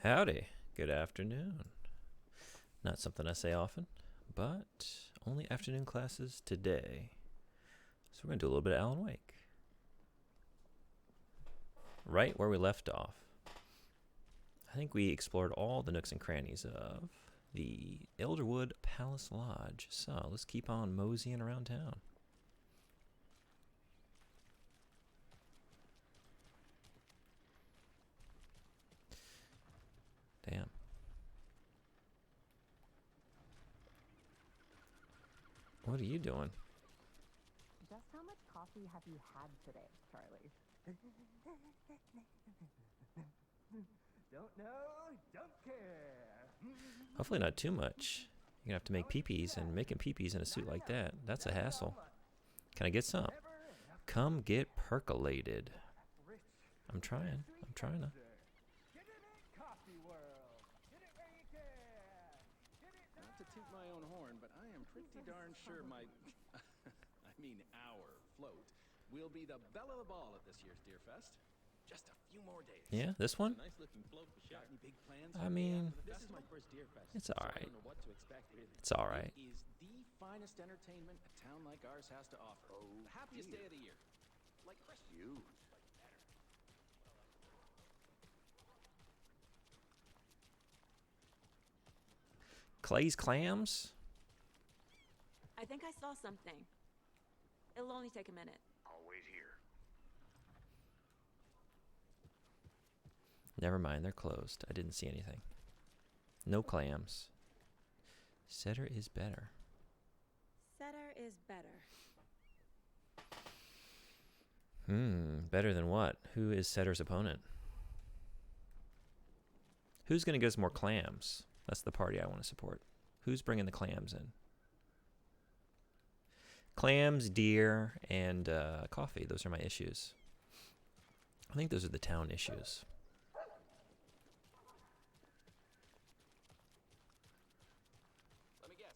Howdy. Good afternoon. Not something I say often, but only afternoon classes today. So we're going to do a little bit of Alan Wake. Right where we left off. I think we explored all the nooks and crannies of the Elderwood Palace Lodge. So let's keep on moseying around town. Damn. What are you doing? Just how much coffee have you had today, Charlie? Don't know, don't care. Hopefully not too much. You're going to have to make peepees, and making peepees in a suit like that, that's a hassle. Can I get some? Come get percolated. I'm trying to. Not to toot my own horn, but I am pretty darn sure my, our float will be the belle of the ball at this year's Deer Fest. Just a few more days. Yeah, this one? Nice looking float. Got any big plans? I mean, this is my first Deer Fest. it's all right. So I don't know what to expect, really. It's all right. It is the finest entertainment a town like ours has to offer. The happiest day of the year. Like Christmas. Clay's Clams? I think I saw something. It'll only take a minute. I'll wait here. Never mind, they're closed. I didn't see anything. No clams. Setter is better. Setter is better. Better than what? Who is Setter's opponent? Who's going to get us more clams? That's the party I want to support. Who's bringing the clams in? Clams, deer, and coffee. Those are my issues. I think those are the town issues. Let me guess.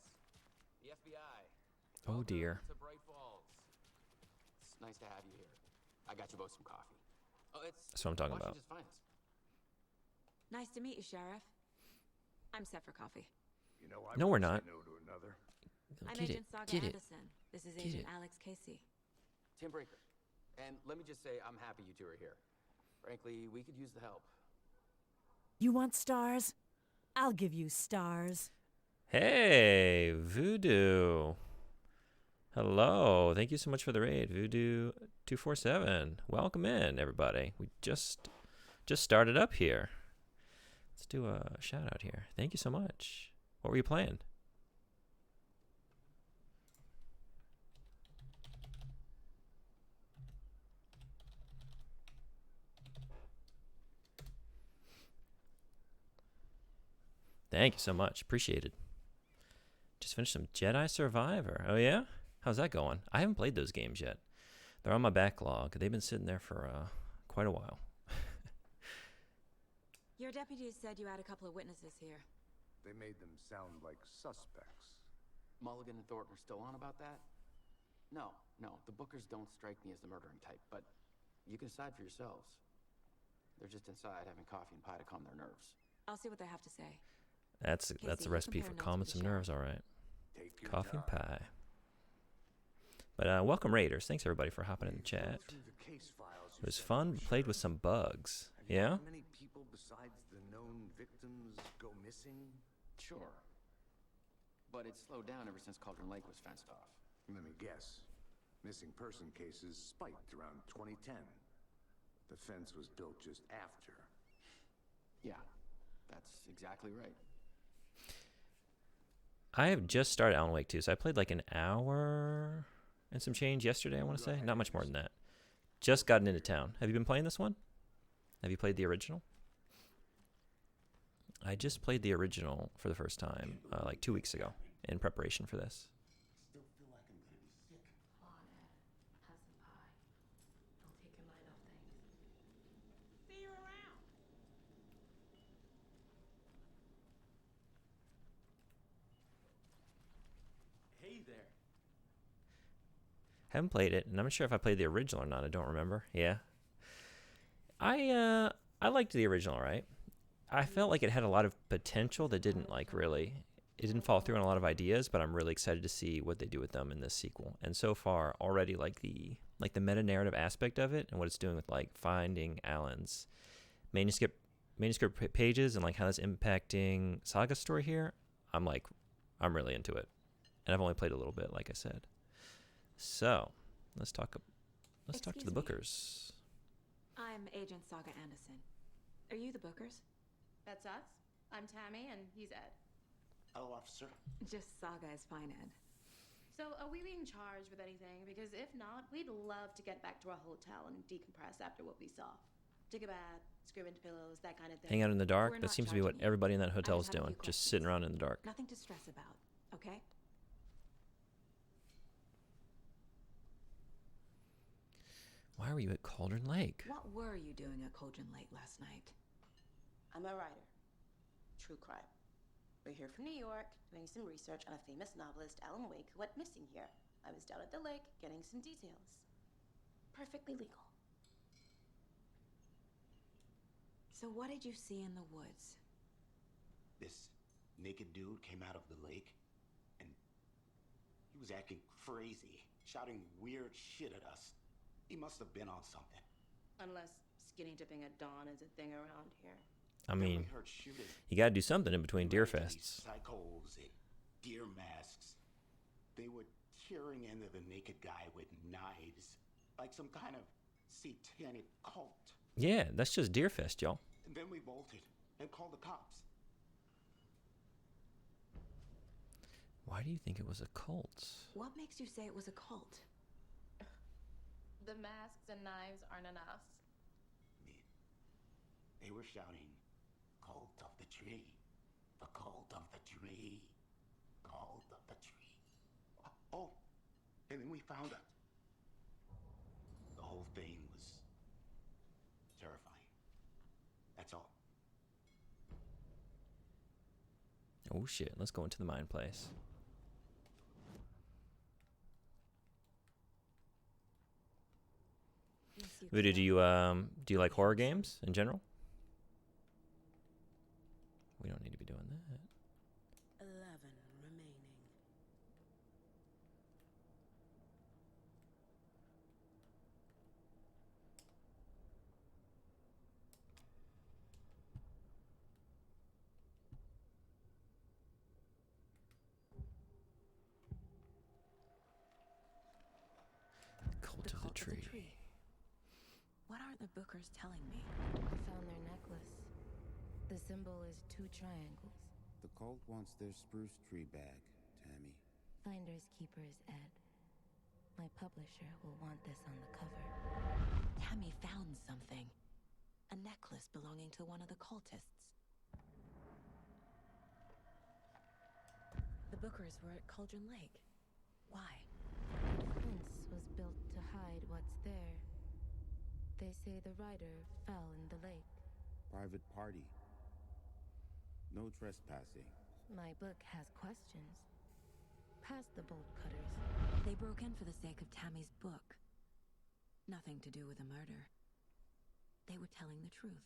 The FBI. Oh dear. Welcome to Bright Falls. It's nice to have you here. I got you both some coffee. Oh, it's That's what I'm talking about. Washington's finest. Nice to meet you, Sheriff. I'm set for coffee. You know, I No, we're wouldn't not. say no to another. I'm Get it. Agent Saga Get it. Anderson. This is Get Agent it. Alex Casey. Tim Breaker. And let me just say, I'm happy you two are here. Frankly, we could use the help. You want stars? I'll give you stars. Hey, Voodoo. Hello. Thank you so much for the raid, Voodoo247. Welcome in, everybody. We just started up here. Let's do a shout out here. Thank you so much. What were you playing? Thank you so much. Appreciate it. Just finished some Jedi Survivor. Oh, yeah? How's that going? I haven't played those games yet. They're on my backlog. They've been sitting there for quite a while. Your deputies said you had a couple of witnesses here. They made them sound like suspects. Mulligan and Thornton are still on about that? No. The Bookers don't strike me as the murdering type, but you can decide for yourselves. They're just inside having coffee and pie to calm their nerves. I'll see what they have to say. That's a Casey, recipe compare for notes calming with the some sheriff. nerves, all right. Take your Coffee and time. pie. But welcome, Raiders. Thanks, everybody, for hopping in the Go chat. through the case files It was yourself, fun. Sheriff. Played with some bugs. Have you had Yeah? many people besides the known victims go missing? Sure. But it's slowed down ever since Cauldron Lake was fenced off. Let me guess. Missing person cases spiked around 2010. The fence was built just after. Yeah, that's exactly right. I have just started Alan Wake 2, so I played like an hour and some change yesterday, I want to say. Not much more than that. Just gotten into town. Have you been playing this one? Have you played the original? I just played the original for the first time like 2 weeks ago in preparation for this. Still feel like I'm gonna be sick. Come on, Ed. Have some pie. Don't take your mind off things. See you around. Hey there. Haven't played it, and I'm not sure if I played the original or not. I don't remember. Yeah. I liked the original, right? I felt like it had a lot of potential that didn't like really. It didn't fall through on a lot of ideas, but I'm really excited to see what they do with them in this sequel. And so far, already like the meta narrative aspect of it and what it's doing with like finding Alan's manuscript pages and like how that's impacting Saga's story here. I'm really into it, and I've only played a little bit, like I said. So let's talk to the Excuse me. Bookers. I'm Agent Saga Anderson. Are you the Bookers? That's us. I'm Tammy, and he's Ed. Hello, officer. Just Saga is fine, Ed. So, are we being charged with anything? Because if not, we'd love to get back to our hotel and decompress after what we saw. Take a bath, scream into pillows, that kind of thing. Hang out in the dark. We're That not seems to be what charging you. everybody in that hotel is just have a doing, few just questions. sitting around in the dark. Nothing to stress about, okay? Why were you at Cauldron Lake? What were you doing at Cauldron Lake last night? I'm a writer. True crime. We're here from New York, doing some research on a famous novelist, Alan Wake, who went missing here. I was down at the lake, getting some details. Perfectly legal. So what did you see in the woods? This naked dude came out of the lake, and he was acting crazy, shouting weird shit at us. He must have been on something. Unless skinny dipping at dawn is a thing around here. I Then we mean, heard shooting. you got to do something in between We deer ran into these fests. Psychos in deer masks. They were tearing into the naked guy with knives, like some kind of satanic cult. Yeah, that's just deer fest, y'all. And then we bolted and called the cops. Why do you think it was a cult? What makes you say it was a cult? The masks and knives aren't enough. They were shouting, "Cult of the tree, the cult of the tree, cult of the tree." Oh, and then we found out. The whole thing was terrifying. That's all. Oh shit, let's go into the mine place. Yes, you Voodoo, could. do you like horror games in general? We don't need to be doing that. 11 remaining. Cult The of the cult tree. What are the Bookers telling me? I found their necklace. The symbol is 2 triangles. The cult wants their spruce tree back, Tammy. Finders keepers, Ed. My publisher will want this on the cover. Tammy found something. A necklace belonging to one of the cultists. The Bookers were at Cauldron Lake. Why? The fence was built to hide what's there. They say the rider fell in the lake. Private party. No trespassing. My book has questions. Past the bolt cutters. They broke in for the sake of Tammy's book. Nothing to do with the murder. They were telling the truth.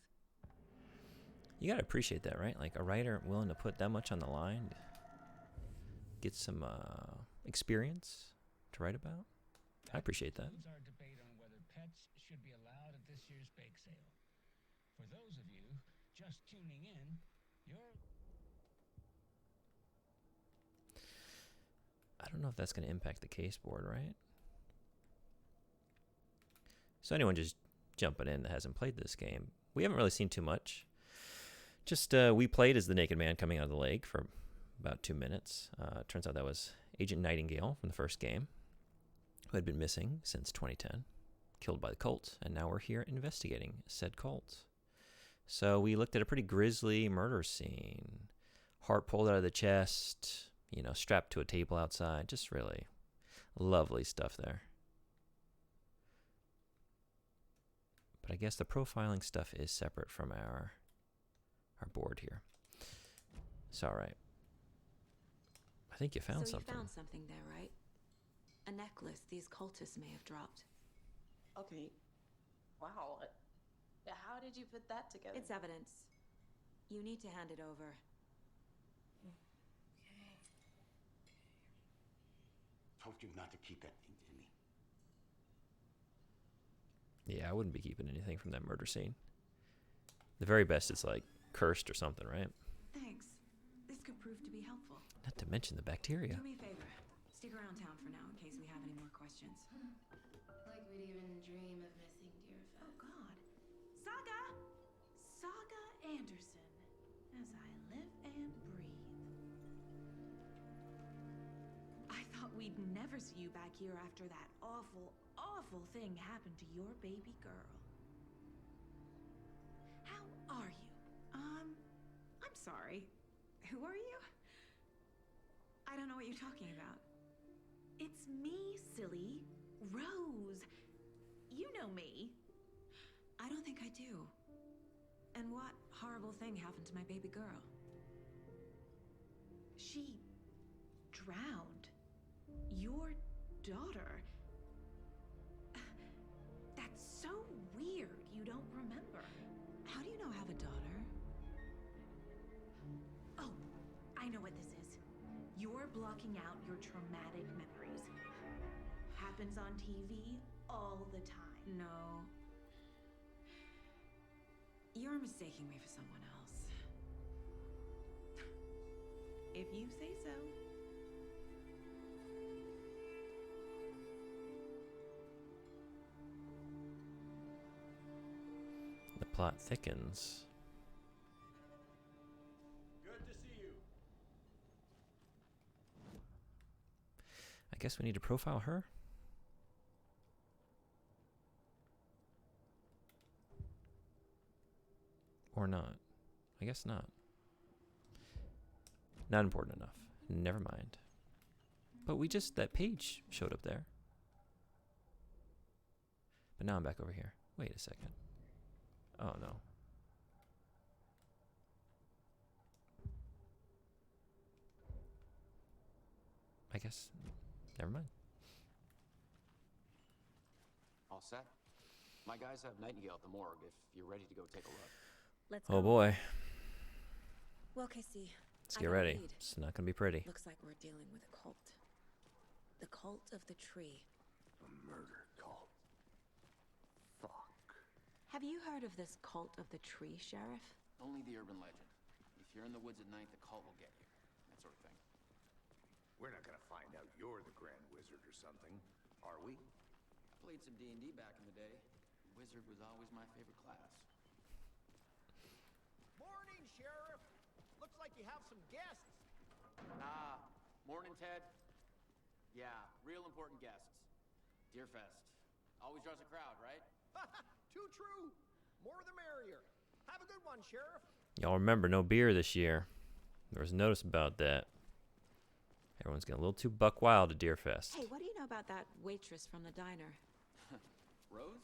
You gotta appreciate that, right? Like a writer willing to put that much on the line, get some experience to write about. I appreciate that. Concludes our debate on whether pets should be allowed at this year's bake sale. For those of you just tuning in, I don't know if that's going to impact the case board, right? So anyone just jumping in that hasn't played this game, we haven't really seen too much. Just we played as the naked man coming out of the lake for about 2 minutes. Turns out that was Agent Nightingale from the first game, who had been missing since 2010, killed by the cult, and now we're here investigating said cult. So we looked at a pretty grisly murder scene. Heart pulled out of the chest, strapped to a table outside. Just really lovely stuff there. But I guess the profiling stuff is separate from our board here. It's all right. I think you found something. So you found something there, right? A necklace these cultists may have dropped. Okay. Wow. How did you put that together? It's evidence. You need to hand it over. Told you not to keep that thing, Jimmy. Yeah, I wouldn't be keeping anything from that murder scene. The very best is like cursed or something, right? Thanks. This could prove to be helpful. Not to mention the bacteria. Do me a favor. Stick around town for now in case we have any more questions. Like we'd even dream of missing Deerfest. Oh, God. Saga! Saga Anderson. As I live and breathe. I thought we'd never see you back here after that awful, awful thing happened to your baby girl. How are you? I'm sorry. Who are you? I don't know what you're talking about. It's me, silly. Rose. You know me. I don't think I do. And what horrible thing happened to my baby girl? She drowned. Your daughter. That's so weird you don't remember. How do you know I have a daughter? Oh, I know what this is. You're blocking out your traumatic memories. Happens on TV all the time. No. You're mistaking me for someone else. If you say so. The plot thickens. Good to see you. I guess we need to profile her. Or not. I guess not. Not important enough. Never mind. But that page showed up there. But now I'm back over here. Wait a second. Oh no. I guess, never mind. All set? My guys have Nightingale at the morgue if you're ready to go take a look. Let's Oh go. boy. Well, Casey. Let's I get got a ready. lead. It's not going to be pretty. Looks like we're dealing with a cult. The cult of the tree. A murder cult. Fuck. Have you heard of this cult of the tree, Sheriff? Only the urban legend. If you're in the woods at night, the cult will get you. That sort of thing. We're not gonna find out you're the Grand Wizard or something, are we? I played some D&D back in the day. Wizard was always my favorite class. Morning, Sheriff. Looks like you have some guests. Morning, Ted. Yeah, real important guests. Deerfest. Always draws a crowd, right? Too true. More the merrier. Have a good one, Sheriff. Y'all remember, no beer this year. There was a notice about that. Everyone's getting a little too buck wild at Deerfest. Hey, what do you know about that waitress from the diner? Rose?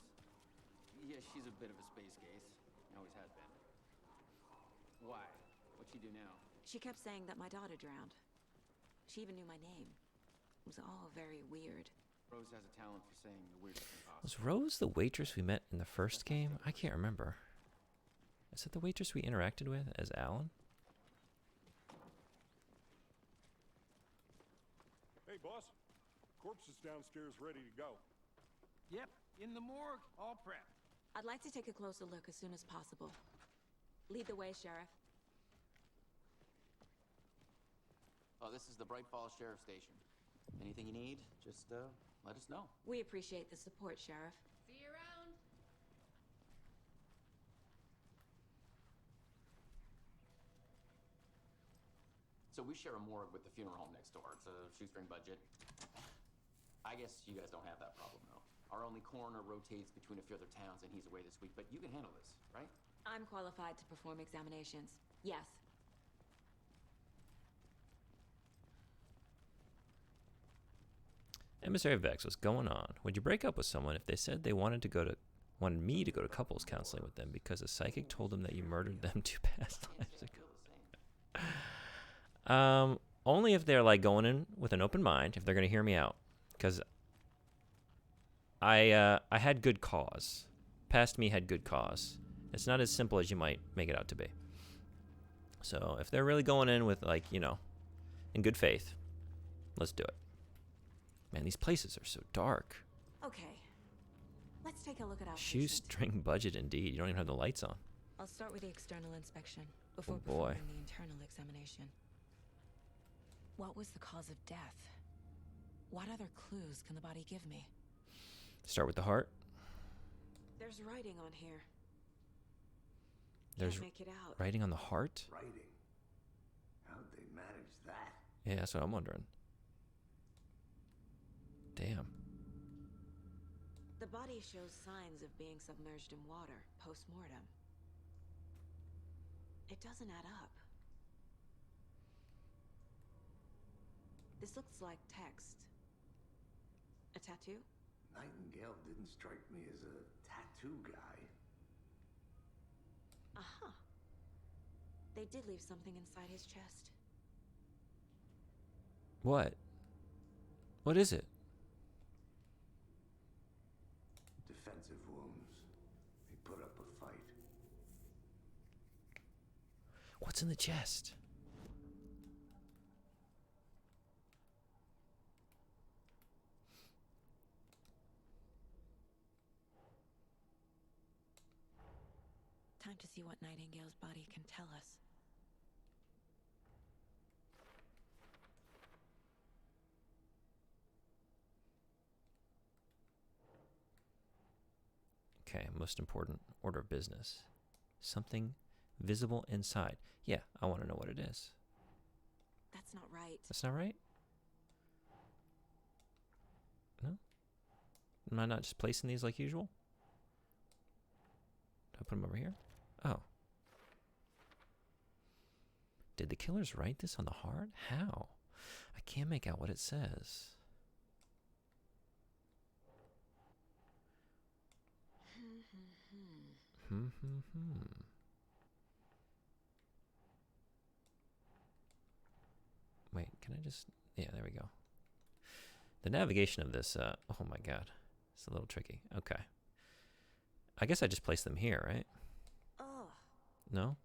Yeah, she's a bit of a space case. Always has been. Why? What'd she do now? She kept saying that my daughter drowned. She even knew my name. It was all very weird. Rose has a talent for saying the weirdest thing possible. Was Rose the waitress we met in the first game? I can't remember. Is it the waitress we interacted with as Alan? Hey, boss. Corpse is downstairs ready to go. Yep, in the morgue, all prepped. I'd like to take a closer look as soon as possible. Lead the way, Sheriff. Oh, this is the Bright Falls Sheriff Station. Anything you need, just let us know. We appreciate the support, Sheriff. See you around. So we share a morgue with the funeral home next door. It's a shoestring budget. I guess you guys don't have that problem, though. Our only coroner rotates between a few other towns, and he's away this week. But you can handle this, right? I'm qualified to perform examinations. Yes. Emissary Vex, what's going on? Would you break up with someone if they said they wanted me to go to couples counseling with them because a psychic told them that you murdered them 2 past lives ago? Only if they're like going in with an open mind, if they're gonna hear me out, because I had good cause. Past me had good cause. It's not as simple as you might make it out to be. So if they're really going in with, like, you know, in good faith, let's do it. Man, these places are so dark. Okay. Let's take a look at our patient. Shoestring budget indeed. You don't even have the lights on. I'll start with the external inspection before Oh, boy. performing the internal examination. What was the cause of death? What other clues can the body give me? Start with the heart. There's writing on here. There's Can't make it out. writing on the heart? Writing? How'd they manage that? Yeah, that's what I'm wondering. Damn. The body shows signs of being submerged in water post-mortem. It doesn't add up. This looks like text. A tattoo? Nightingale didn't strike me as a tattoo guy. Aha. They did leave something inside his chest. What? What is it? Defensive wounds. He put up a fight. What's in the chest? Time to see what Nightingale's body can tell us. Okay, most important order of business. Something visible inside. Yeah, I want to know what it is. That's not right. That's not right? No? Am I not just placing these like usual? Do I put them over here? Oh. Did the killers write this on the heart? How? I can't make out what it says. Wait, can I just... Yeah, there we go. The navigation of this, oh my god. It's a little tricky. Okay. I guess I just place them here, right? Oh. No?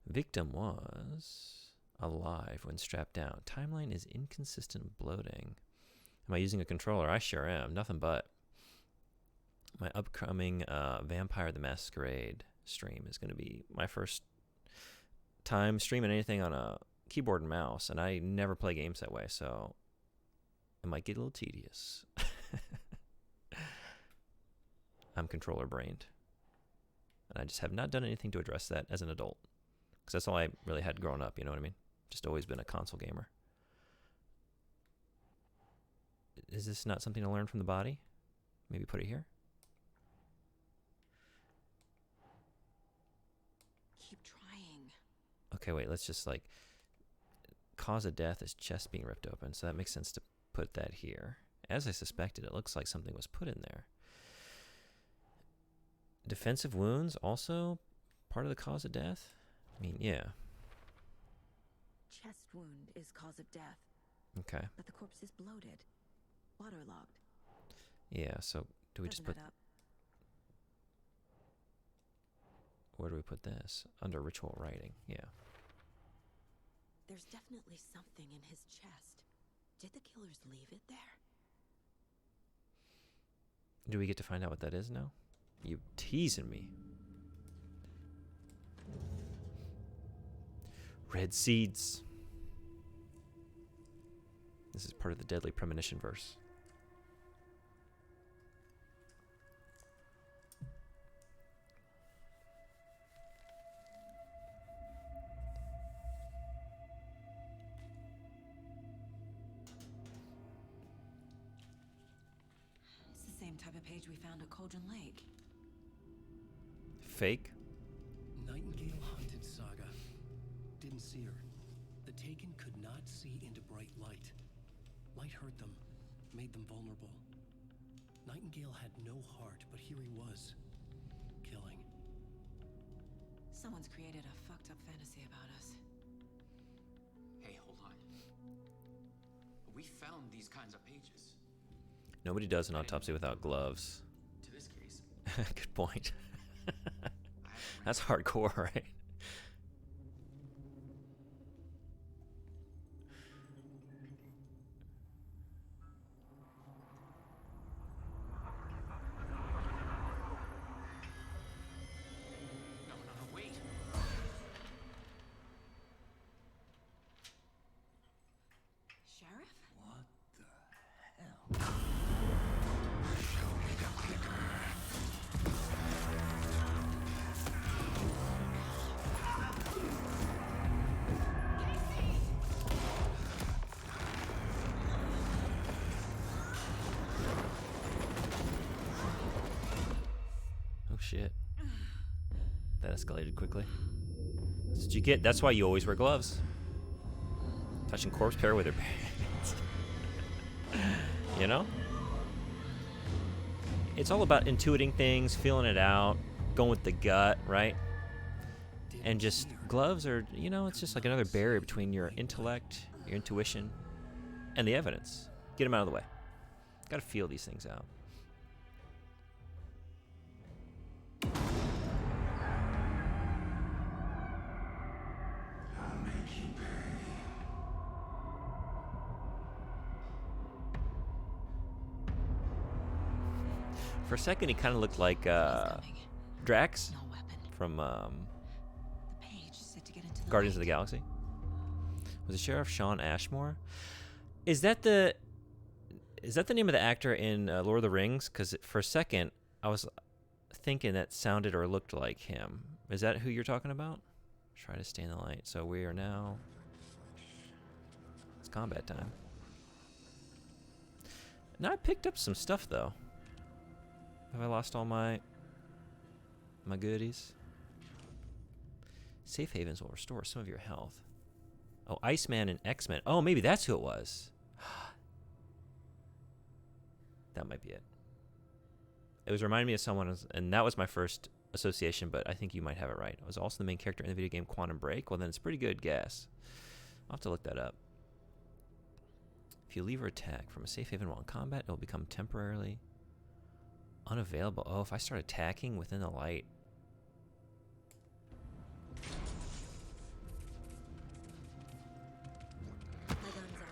Victim was alive when strapped down. Timeline is inconsistent bloating. Am I using a controller? I sure am. Nothing but. My upcoming Vampire the Masquerade stream is going to be my first time streaming anything on a keyboard and mouse, and I never play games that way, so it might get a little tedious. I'm controller brained, and I just have not done anything to address that as an adult, because that's all I really had growing up, you know what I mean? Just always been a console gamer. Is this not something to learn from the body? Maybe put it here? Keep trying. Okay, wait, let's just like... Cause of death is chest being ripped open, so that makes sense to put that here. As I suspected, it looks like something was put in there. Defensive wounds, also part of the cause of death? I mean, yeah. Chest wound is cause of death. Okay. But the corpse is bloated. Waterlogged. Yeah, so do we just put... Where do we put this? Under ritual writing, yeah. There's definitely something in his chest. Did the killers leave it there? Do we get to find out what that is now? You teasing me. Red seeds. This is part of the Deadly Premonition verse. It's the same type of page we found at Cauldron Lake. Fake? Nightingale hunted Saga. Didn't see her. The Taken could not see into bright light. Light hurt them, made them vulnerable. Nightingale had no heart, but here he was, killing. Someone's created a fucked up fantasy about us. Hey, hold on. We found these kinds of pages. Nobody does an autopsy without gloves. To this case, Good point. That's hardcore, right? No, wait. Sheriff? What the hell? Show me the clicker. Oh shit. That escalated quickly. That's what you get. That's why you always wear gloves. Touching corpse pair with her parents. You know? It's all about intuiting things, feeling it out, going with the gut, right? And just gloves are, you know, it's just like another barrier between your intellect, your intuition, and the evidence. Get them out of the way. Gotta feel these things out. I'll make you pay. For a second, he kind of looked like Drax from Guardians of the Galaxy. Was it Sheriff Sean Ashmore? Is that the name of the actor in Lord of the Rings? Because for a second, I was thinking that sounded or looked like him. Is that who you're talking about? Try to stay in the light. So we are now. It's combat time. Now I picked up some stuff though. Have I lost all my goodies? Safe havens will restore some of your health. Oh, Iceman and X-Men. Oh, maybe that's who it was. That might be it. It was reminding me of someone, and that was my first association, but I think you might have it right. It was also the main character in the video game Quantum Break. Well, then it's a pretty good guess. I'll have to look that up. If you leave or attack from a safe haven while in combat, it will become temporarily unavailable. Oh, if I start attacking within the light.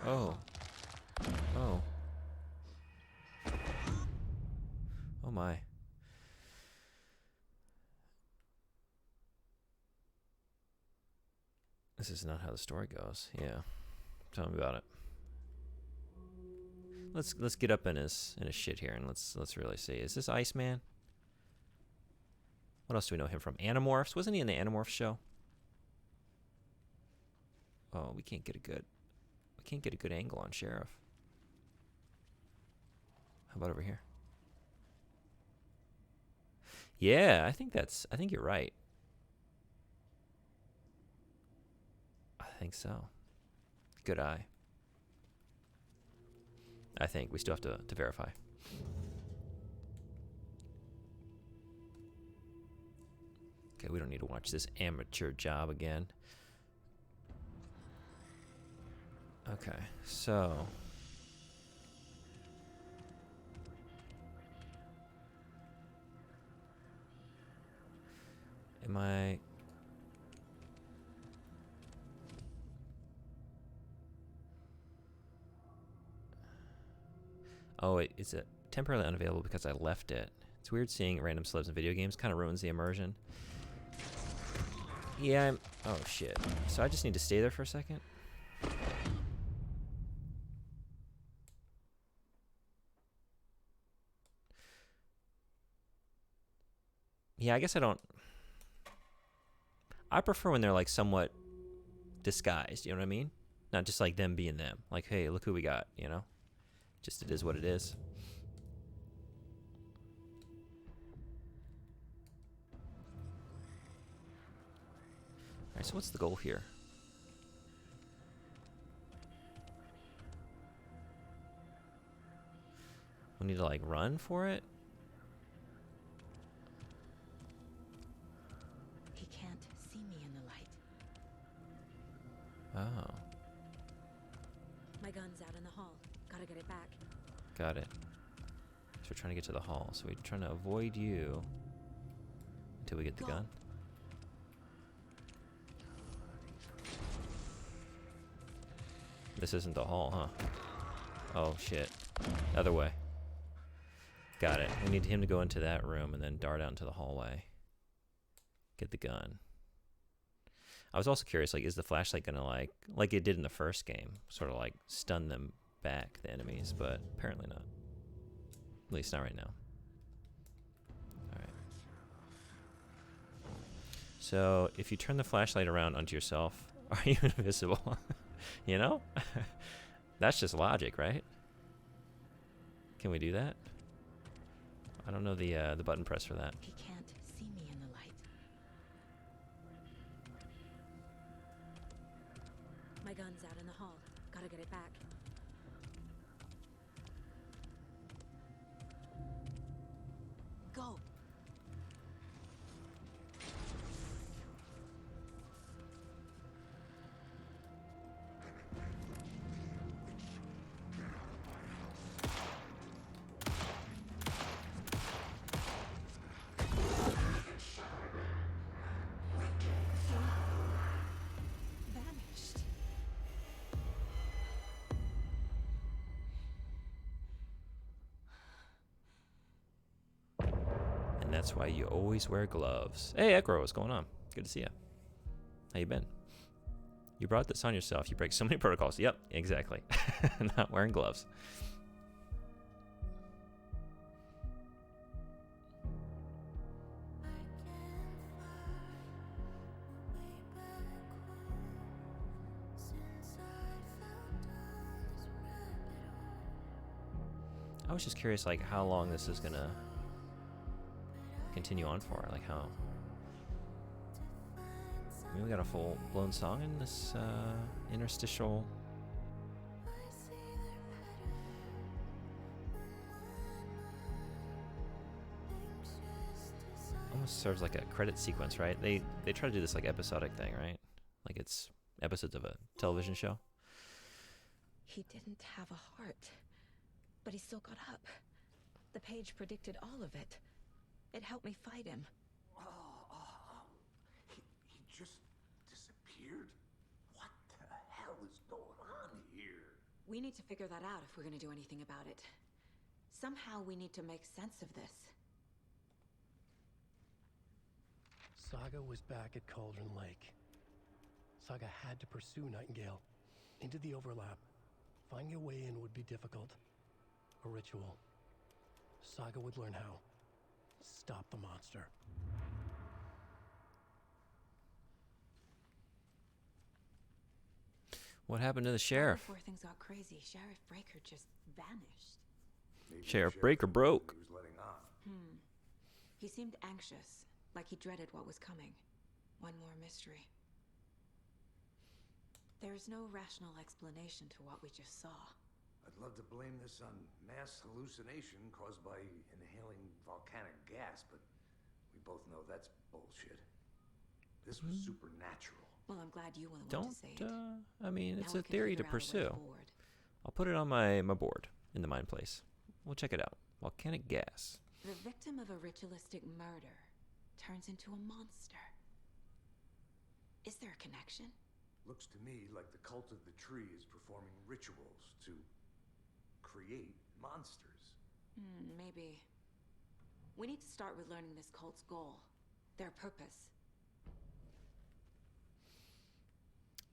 Oh. Oh. Oh my. This is not how the story goes. Yeah. Tell me about it. Let's get up in his shit here and let's really see. Is this Iceman? What else do we know him from? Animorphs? Wasn't he in the Animorphs show? Oh, we can't get a good angle on Sheriff. How about over here? Yeah, I think you're right. I think so. Good eye. I think we still have to verify. Okay, we don't need to watch this amateur job again. Okay, so am I? Oh, it's a temporarily unavailable because I left it. It's weird seeing random celebs in video games. Kind of ruins the immersion. Yeah, oh shit. So I just need to stay there for a second. Yeah, I guess I don't. I prefer when they're like somewhat disguised, you know what I mean? Not just like them being them. Like, hey, look who we got, you know? Just it is what it is. Alright, so what's the goal here? We need to like run for it? He can't see me in the light. Oh. My gun's out in the hall. Gotta get it back. Got it. So we're trying to get to the hall. So we're trying to avoid you until we get the gun. This isn't the hall, huh? Oh, shit. Other way. Got it. We need him to go into that room and then dart out into the hallway. Get the gun. I was also curious, like, is the flashlight gonna, like it did in the first game, sort of, like, stun them back, the enemies, but apparently not. At least not right now. Alright. So, if you turn the flashlight around onto yourself, are you invisible? You know? That's just logic, right? Can we do that? I don't know the button press for that. He can't see me in the light. My gun's out in the hall. Gotta get it back. Go. Vanished. And that's why you always wear gloves. Hey, Ekro, what's going on? Good to see you. How you been? You brought this on yourself. You break so many protocols. Yep, exactly. Not wearing gloves. I was just curious, like, how long this is gonna continue on for. Like, how... I mean, we got a full-blown song in this interstitial... Almost serves like a credit sequence, right? They try to do this, like, episodic thing, right? Like, it's episodes of a television show. He didn't have a heart, but he still got up. The page predicted all of it. It helped me fight him. He just disappeared? What the hell is going on here? We need to figure that out if we're going to do anything about it. Somehow we need to make sense of this. Saga was back at Cauldron Lake. Saga had to pursue Nightingale into the overlap. Finding a way in would be difficult. A ritual. Saga would learn how. Stop the monster. What happened to the sheriff? Before things got crazy, Sheriff Breaker just vanished. Sheriff Breaker broke. He was letting on. He seemed anxious, like he dreaded what was coming. One more mystery. There is no rational explanation to what we just saw. I'd love to blame this on mass hallucination caused by inhaling volcanic gas, but we both know that's bullshit. This was supernatural. Well, I'm glad you were the one to say it. I mean, Now it's we a can theory to figure out a way pursue. forward. I'll put it on my board in the mind place. We'll check it out. Volcanic gas. The victim of a ritualistic murder turns into a monster. Is there a connection? Looks to me like the cult of the tree is performing rituals to create monsters. Maybe. We need to start with learning this cult's goal, their purpose.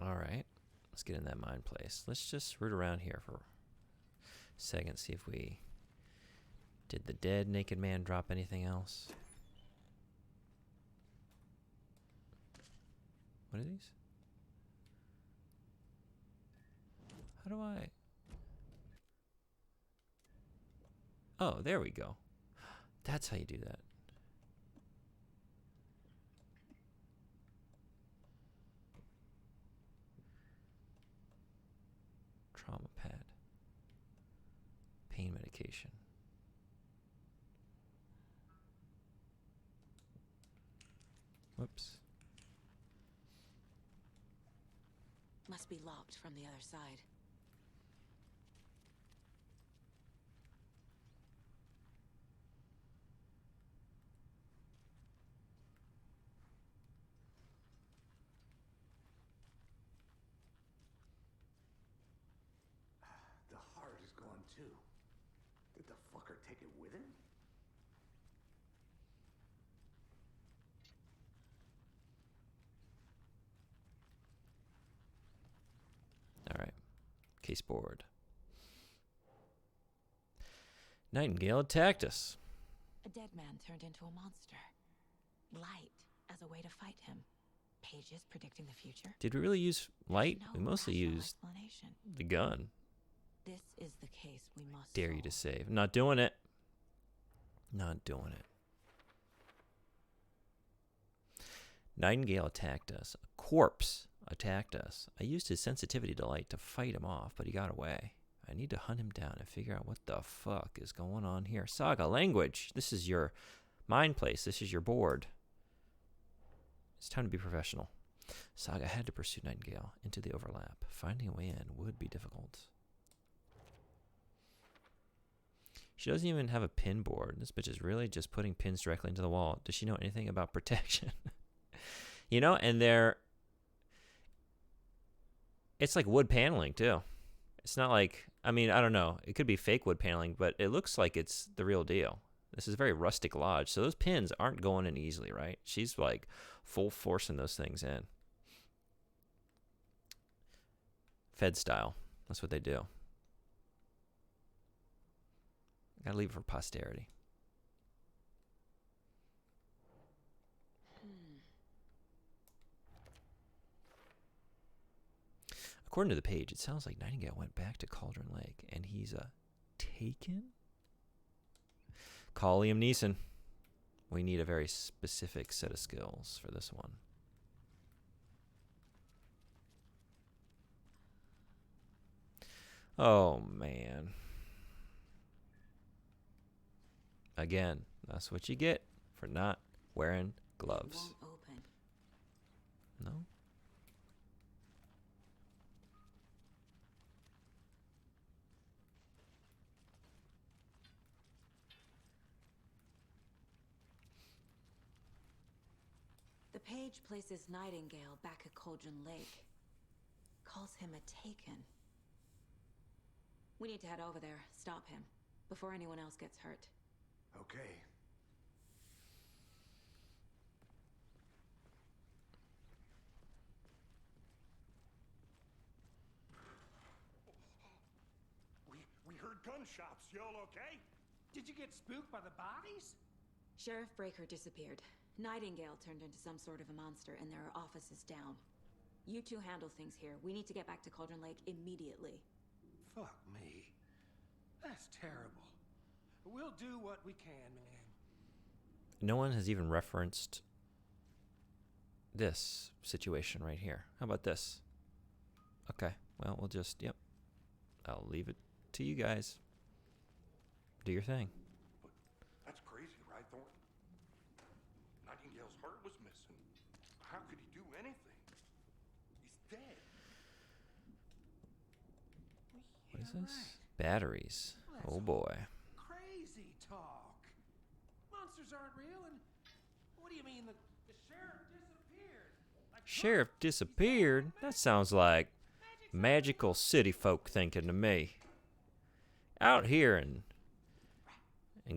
All right. Let's get in that mind place. Let's just root around here for a second, see if we... Did the dead naked man drop anything else? What are these? How do I... Oh, there we go. That's how you do that. Trauma pad. Pain medication. Whoops. Must be locked from the other side. too. Did the fucker take it with him? All right. Case board. Nightingale attacked us. A dead man turned into a monster. Light as a way to fight him. Pages predicting the future. Did we really use light? No We mostly rational used explanation. the gun. This is the case we must Dare you to save. Not doing it. Not doing it. Nightingale attacked us. A corpse attacked us. I used his sensitivity to light to fight him off, but he got away. I need to hunt him down and figure out what the fuck is going on here. Saga, language. This is your mind place. This is your board. It's time to be professional. Saga had to pursue Nightingale into the overlap. Finding a way in would be difficult. She doesn't even have a pin board. This bitch is really just putting pins directly into the wall. Does she know anything about protection? You know, and it's like wood paneling too. It's not like, I mean, I don't know. It could be fake wood paneling, but it looks like it's the real deal. This is a very rustic lodge. So those pins aren't going in easily, right? She's like full forcing those things in. Fed style. That's what they do. Gotta leave it for posterity. According to the page, it sounds like Nightingale went back to Cauldron Lake, and he's taken? Call Liam Neeson. We need a very specific set of skills for this one. Oh, man. Again, that's what you get for not wearing gloves. It won't open. No? The page places Nightingale back at Cauldron Lake. Calls him a Taken. We need to head over there, stop him, before anyone else gets hurt. Okay. We heard gunshots. Y'all okay? Did you get spooked by the bodies? Sheriff Breaker disappeared. Nightingale turned into some sort of a monster, and there are offices down. You two handle things here. We need to get back to Cauldron Lake immediately. Fuck me. That's terrible. We'll do what we can, man. No one has even referenced this situation right here. How about this? Okay, well, we'll just, yep. I'll leave it to you guys. Do your thing. But that's crazy, right, Thornton? Nightingale's heart was missing. How could he do anything? He's dead. What is this? Batteries. Oh boy. Crazy talk. Monsters aren't real, and what do you mean the sheriff disappeared? Sheriff disappeared? That sounds like magical city folk thinking to me. Out here in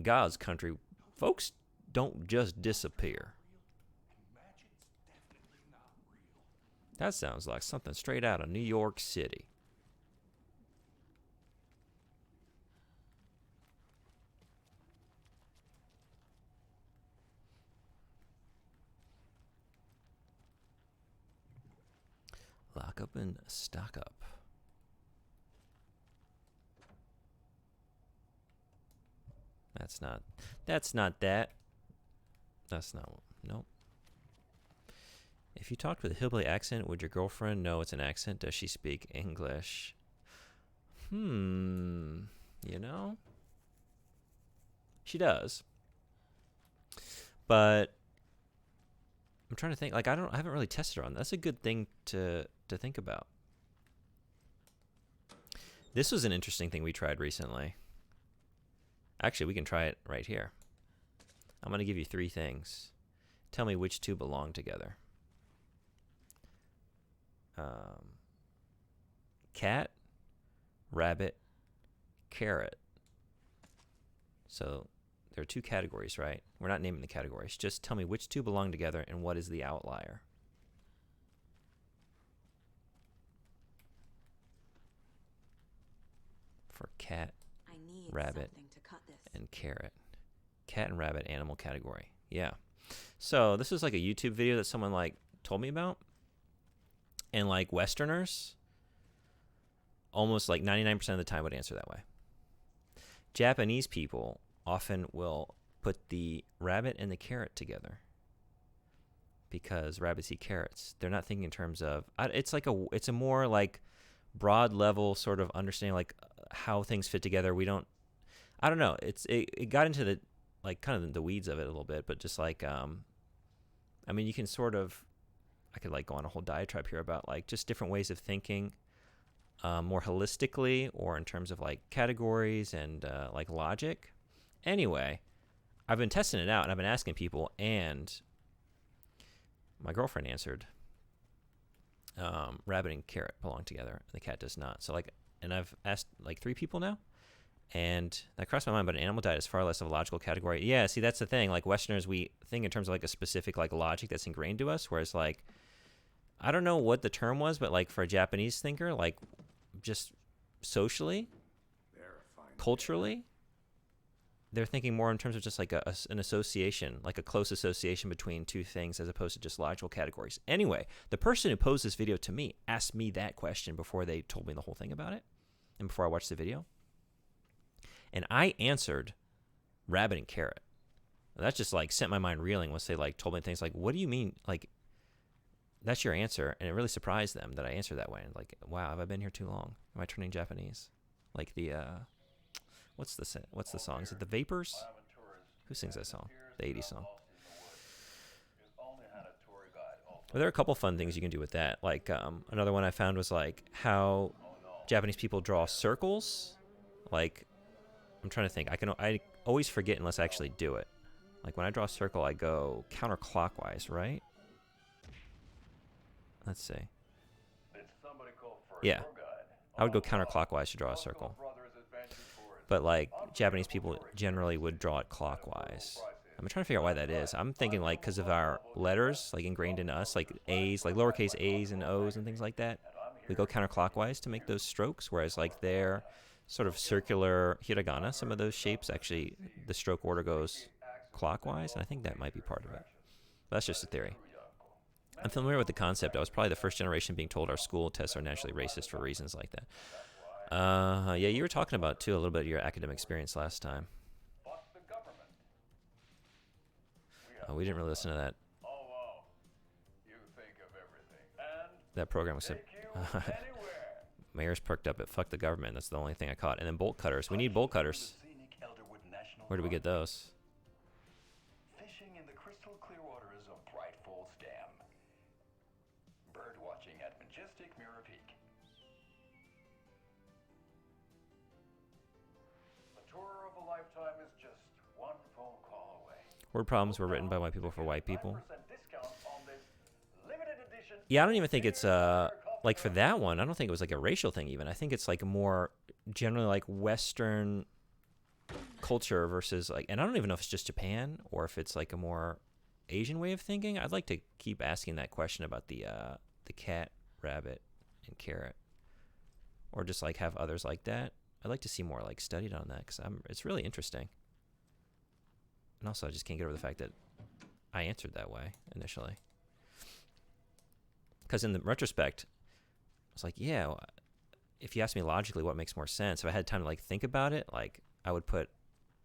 God's country, folks don't just disappear. That sounds like something straight out of New York City. Lock up and stock up. That's not that. That's not, nope. If you talked with a hillbilly accent, would your girlfriend know it's an accent? Does she speak English? You know? She does. But I'm trying to think, like I haven't really tested her on that. That's a good thing to think about. This was an interesting thing we tried recently. Actually, we can try it right here. I'm going to give you 3 things. Tell me which 2 belong together. Cat, rabbit, carrot. So there are two categories, right? We're not naming the categories. Just tell me which two belong together and what is the outlier. For cat, I need rabbit, something to cut this. and carrot. Cat and rabbit animal category. Yeah. So this is like a YouTube video that someone like told me about. And like Westerners, almost like 99% of the time would answer that way. Japanese people often will put the rabbit and the carrot together because rabbits eat carrots. They're not thinking in terms of, it's a more like broad level sort of understanding like how things fit together. I don't know. It got into the like kind of the weeds of it a little bit, but just like, I mean, you can sort of, I could like go on a whole diatribe here about like just different ways of thinking more holistically or in terms of like categories and like logic. Anyway, I've been testing it out and I've been asking people, and my girlfriend answered rabbit and carrot belong together and the cat does not. So like, and I've asked like 3 people now, and that crossed my mind, but an animal diet is far less of a logical category. Yeah, see, that's the thing. Like Westerners, we think in terms of like a specific like logic that's ingrained to us, whereas like, I don't know what the term was, but like for a Japanese thinker, like just socially, culturally, they're thinking more in terms of just like an association, like a close association between two things as opposed to just logical categories. Anyway, the person who posed this video to me asked me that question before they told me the whole thing about it and before I watched the video. And I answered rabbit and carrot. And that just like sent my mind reeling once they like told me things like, what do you mean? Like, that's your answer. And it really surprised them that I answered that way. And like, wow, have I been here too long? Am I turning Japanese? Like the, what's the song? Is it the Vapors? Who sings that song? The 80s song. Well, there are a couple fun things you can do with that. Like another one I found was like how Japanese people draw circles. Like, I'm trying to think. I always forget unless I actually do it. Like when I draw a circle, I go counterclockwise, right? Let's see. Yeah, I would go counterclockwise to draw a circle. But like Japanese people generally would draw it clockwise. I'm trying to figure out why that is. I'm thinking like because of our letters like ingrained into us, like A's, like lowercase A's and O's and things like that. We go counterclockwise to make those strokes, whereas like they're sort of circular hiragana, some of those shapes actually the stroke order goes clockwise, and I think that might be part of it. But that's just a theory. I'm familiar with the concept. I was probably the first generation being told our school tests are naturally racist for reasons like that. Yeah, you were talking about too a little bit of your academic experience last time. We didn't really listen to that. That program was Mayor's perked up at fuck the government. That's the only thing I caught. And then bolt cutters. We need bolt cutters. Where do we get those? Fishing in the crystal clear waters of Bright Falls Dam. Bird watching at majestic Mirror Peak. The tour of a lifetime is just one phone call away. Word problems were written by white people for white people. Yeah, I don't even think it's like for that one, I don't think it was like a racial thing even. I think it's like a more generally like Western culture versus like, and I don't even know if it's just Japan or if it's like a more Asian way of thinking. I'd like to keep asking that question about the cat, rabbit, and carrot, or just like have others like that. I'd like to see more like studied on that because it's really interesting. And also, I just can't get over the fact that I answered that way initially. Because in the retrospect, I was like, yeah, if you ask me logically what makes more sense, if I had time to like think about it, like I would put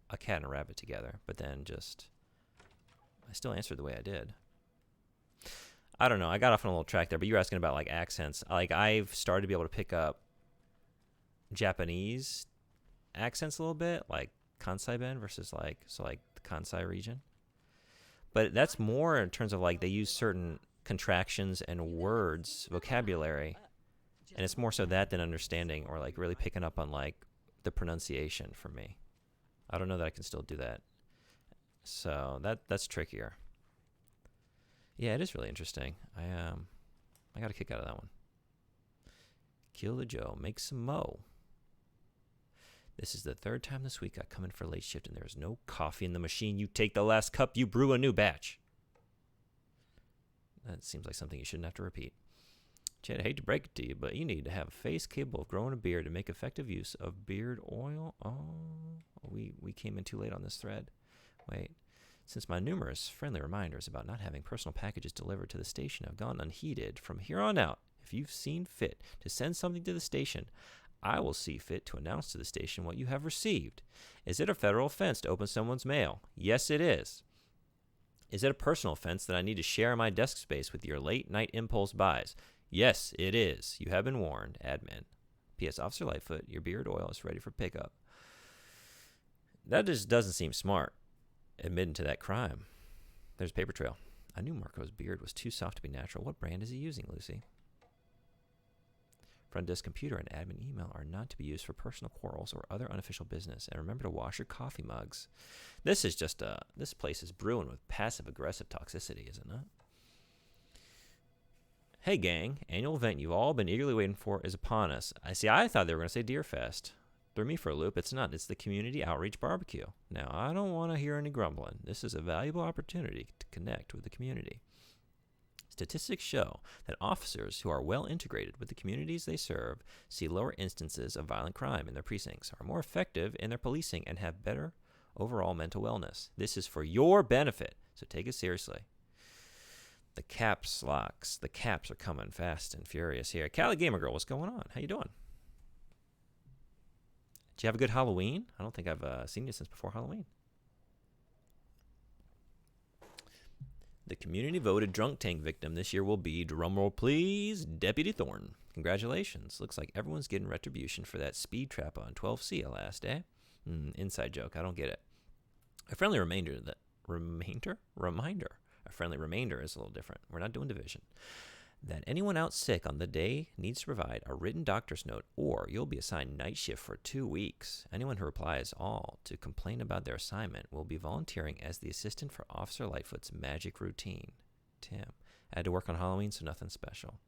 a cat and a rabbit together, but then I still answered the way I did. I don't know. I got off on a little track there, but you were asking about like accents. Like I've started to be able to pick up Japanese accents a little bit, like Kansai Ben versus like the Kansai region. But that's more in terms of like they use certain contractions and words, vocabulary, and it's more so that than understanding or like really picking up on like the pronunciation for me. I don't know that I can still do that. So that's trickier. Yeah, it is really interesting. I got a kick out of that one. Kill the Joe, make some mo. This is the third time this week I come in for late shift and there is no coffee in the machine. You take the last cup, you brew a new batch. That seems like something you shouldn't have to repeat. Chad, I hate to break it to you, but you need to have a face capable of growing a beard to make effective use of beard oil. Oh, we came in too late on this thread. Wait. Since my numerous friendly reminders about not having personal packages delivered to the station have gone unheeded, from here on out, if you've seen fit to send something to the station, I will see fit to announce to the station what you have received. Is it a federal offense to open someone's mail? Yes, it is. Is it a personal offense that I need to share my desk space with your late-night impulse buys? Yes, it is. You have been warned, admin. P.S. Officer Lightfoot, your beard oil is ready for pickup. That just doesn't seem smart, admitting to that crime. There's a paper trail. I knew Marco's beard was too soft to be natural. What brand is he using, Lucy? Front desk computer and admin email are not to be used for personal quarrels or other unofficial business. And remember to wash your coffee mugs. This is just this place is brewing with passive-aggressive toxicity, isn't it? Hey, gang, annual event you've all been eagerly waiting for is upon us. I thought they were going to say Deerfest. Threw me for a loop. It's not. It's the Community Outreach Barbecue. Now, I don't want to hear any grumbling. This is a valuable opportunity to connect with the community. Statistics show that officers who are well integrated with the communities they serve see lower instances of violent crime in their precincts, are more effective in their policing, and have better overall mental wellness. This is for your benefit, so take it seriously. The caps locks. The caps are coming fast and furious here. Cali Gamer Girl, what's going on? How you doing? Did you have a good Halloween? I don't think I've seen you since before Halloween. The community voted drunk tank victim this year will be, drumroll please, Deputy Thornton. Congratulations. Looks like everyone's getting retribution for that speed trap on 12C last, eh? Inside joke. I don't get it. A friendly reminder is a little different. We're not doing division. That anyone out sick on the day needs to provide a written doctor's note, or you'll be assigned night shift for 2 weeks. Anyone who replies all to complain about their assignment will be volunteering as the assistant for Officer Lightfoot's magic routine. Tim. I had to work on Halloween, so nothing special.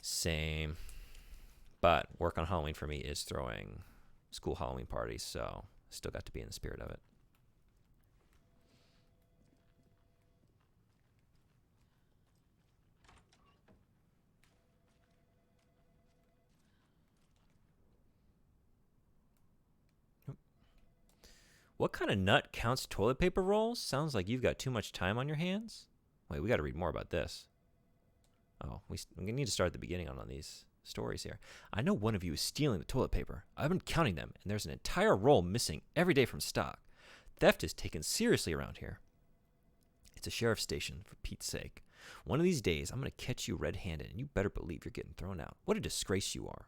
Same. But work on Halloween for me is throwing school Halloween parties, so still got to be in the spirit of it. What kind of nut counts toilet paper rolls? Sounds like you've got too much time on your hands. Wait, we got to read more about this. Oh, we need to start at the beginning on these stories here. I know one of you is stealing the toilet paper. I've been counting them, and there's an entire roll missing every day from stock. Theft is taken seriously around here. It's a sheriff's station, for Pete's sake. One of these days, I'm going to catch you red-handed, and you better believe you're getting thrown out. What a disgrace you are.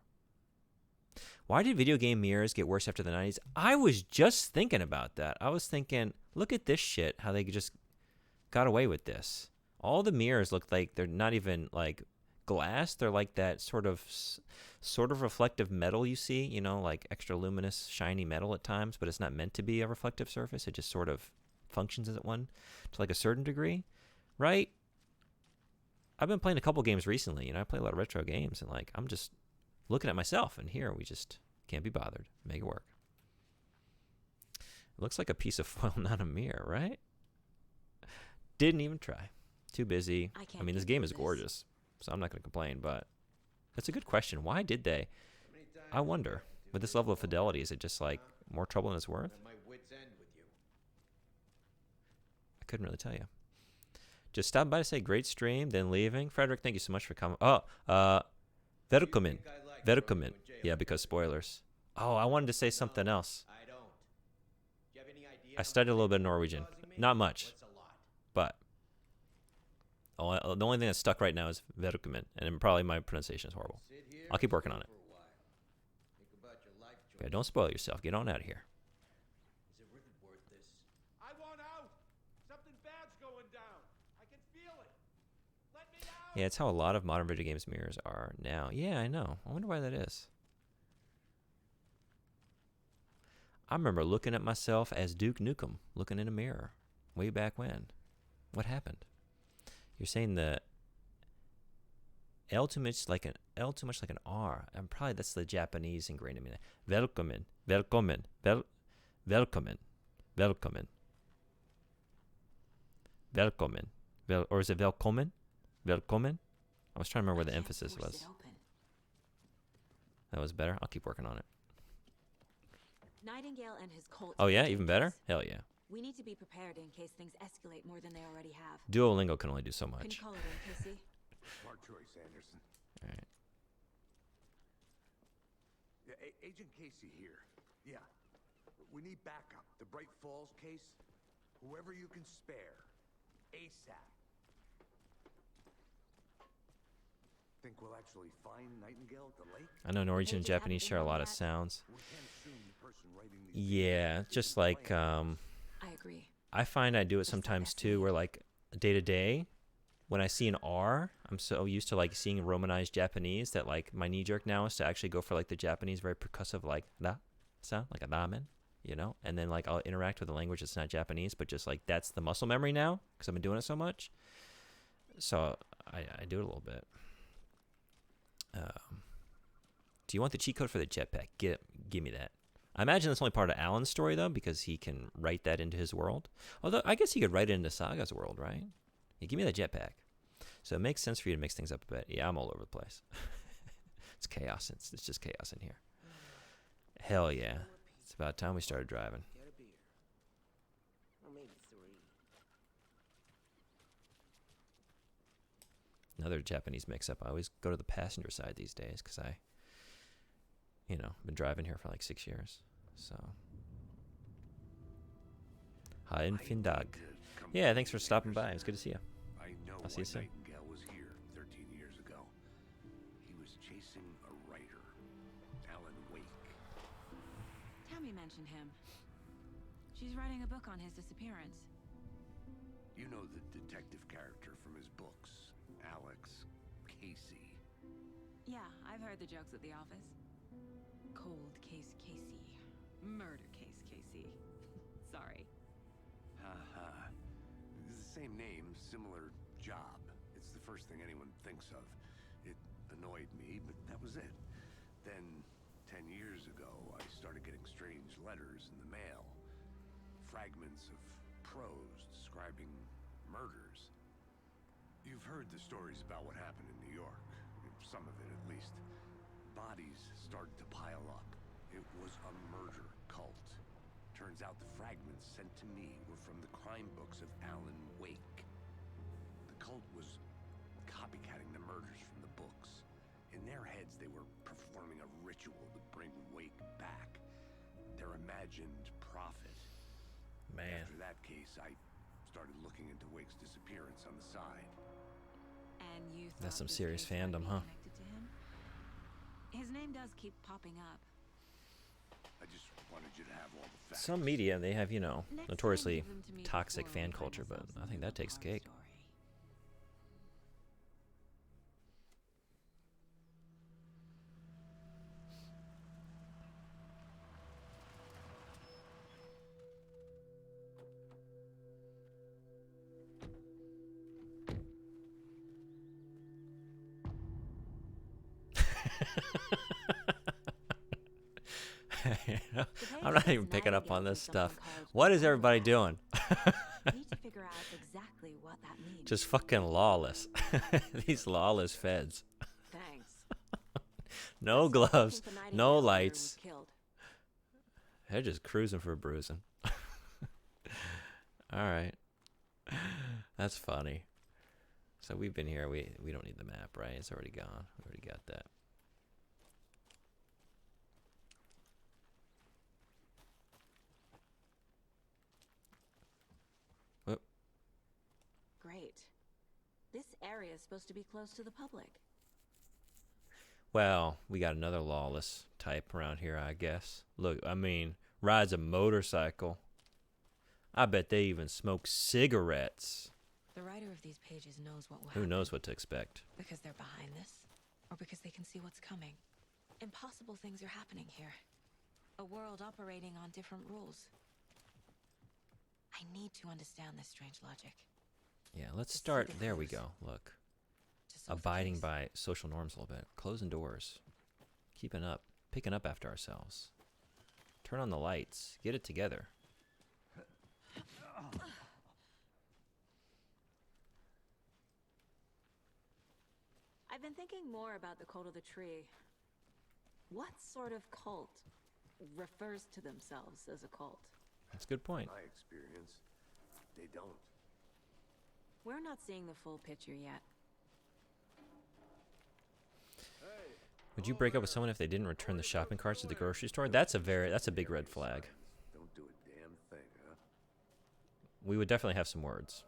Why did video game mirrors get worse after the 90s? I was just thinking about that. I was thinking, look at this shit, how they just got away with this. All the mirrors look like they're not even like glass. They're like that sort of reflective metal you see, you know, like extra luminous, shiny metal at times, but it's not meant to be a reflective surface. It just sort of functions as one to like a certain degree, right? I've been playing a couple games recently, you know, I play a lot of retro games, and like I'm just looking at myself, and here we just can't be bothered. Make it work. It looks like a piece of foil, not a mirror, right? Didn't even try. Too busy. I mean, this game is gorgeous, so I'm not going to complain, but that's a good question. Why did they? I wonder. With this level of fidelity, is it just like more trouble than it's worth? I couldn't really tell you. Just stopped by to say great stream, then leaving. Frederick, thank you so much for coming. Velkommen. Yeah, because spoilers. Oh, I wanted to say something else. I studied a little bit of Norwegian. Not much. But the only thing that's stuck right now is velkommen, and probably my pronunciation is horrible. I'll keep working on it. Okay, don't spoil yourself. Get on out of here. I want out. Something bad's going down. I can feel it. Let me out. Yeah, it's how a lot of modern video games mirrors are now. Yeah, I know. I wonder why that is. I remember looking at myself as Duke Nukem, looking in a mirror, way back when. What happened? You're saying that L too much like an R. And probably that's the Japanese ingrained in me. Velkommen, velkommen, velkommen, velkommen, velkommen, or is it velkommen? Velkommen? I was trying to remember where the emphasis was. That was better. I'll keep working on it. Nightingale and his cult. Oh yeah, even better. Hell yeah. We need to be prepared in case things escalate more than they already have. Duolingo can only do so Can much. you call it in, Casey? Smart choice, Anderson. All right. Yeah, Agent Casey here. Yeah. We need backup. The Bright Falls case. Whoever you can spare. ASAP. Think we'll actually find Nightingale at the lake? I know Norwegian and Japanese share a lot of sounds. Yeah, just like I agree. I find I do it sometimes too, where like day to day, when I see an R, I'm so used to like seeing romanized Japanese that like my knee jerk now is to actually go for like the Japanese very percussive like da sound, like a ramen, you know, and then like I'll interact with a language that's not Japanese, but just like that's the muscle memory now because I've been doing it so much. So I do it a little bit. Do you want the cheat code for the jetpack? Give me that. I imagine that's only part of Alan's story though, because he can write that into his world. Although I guess he could write it into Saga's world, right? Yeah, give me that jetpack. So it makes sense for you to mix things up a bit. Yeah, I'm all over the place. It's chaos. It's just chaos in here. Hell yeah. It's about time we started driving. Get a beer. Or maybe 3. Another Japanese mix-up. I always go to the passenger side these days because I, you know, been driving here for like 6 years. So, hi, Findag. Yeah, thanks for stopping by. It was good to see you. I know I'll see you soon. Nightingale was here 13 years ago. He was chasing a writer, Alan Wake. Tammy mentioned him. She's writing a book on his disappearance. You know the detective character from his books, Alex Casey. Yeah, I've heard the jokes at the office. Cold case Casey. Murder case Casey. Sorry. Haha. It's the same name, similar job. It's the first thing anyone thinks of. It annoyed me, but that was it. Then, 10 years ago, I started getting strange letters in the mail. Fragments of prose describing murders. You've heard the stories about what happened in New York. Some of it, at least. Bodies started to pile up. It was a murder cult. Turns out the fragments sent to me were from the crime books of Alan Wake. The cult was copycatting the murders from the books. In their heads, they were performing a ritual to bring Wake back. Their imagined prophet. Man. After that case, I started looking into Wake's disappearance on the side. And you thought That's some this serious case might fandom, be huh? connected to him? His name does keep popping up. I just wanted you to have all the facts. Some media, they have, you know, Next time, notoriously give them to me toxic before we fan find culture, but ourselves I in think the that takes the horror cake. story. I'm not even picking up on this stuff. What is everybody doing? Need to figure out exactly what that means. Just fucking lawless. These lawless feds. Thanks. No gloves, The Nightingale no was lights. killed. They're just cruising for bruising. All right. That's funny. So we've been here. We don't need the map, right? It's already gone. We already got that. Whoop. Great. This area is supposed to be close to the public. Well, we got another lawless type around here, I guess. Look, I mean, rides a motorcycle. I bet they even smoke cigarettes. The writer of these pages knows what will Who happen. knows what to expect? Because they're behind this, or because they can see what's coming. Impossible things are happening here. A world operating on different rules. I need to understand this strange logic. Yeah, let's To see start. the There we clues. go. Look. To abiding by social norms a little bit. Closing doors. Keeping up. Picking up after ourselves. Turn on the lights. Get it together. I've been thinking more about the cult of the tree. What sort of cult refers to themselves as a cult? That's a good point. In my experience, they don't. We're not seeing the full picture yet. Would you break up with someone if they didn't return the shopping carts at the grocery store? That's a big red flag. Don't do a damn thing, huh? We would definitely have some words.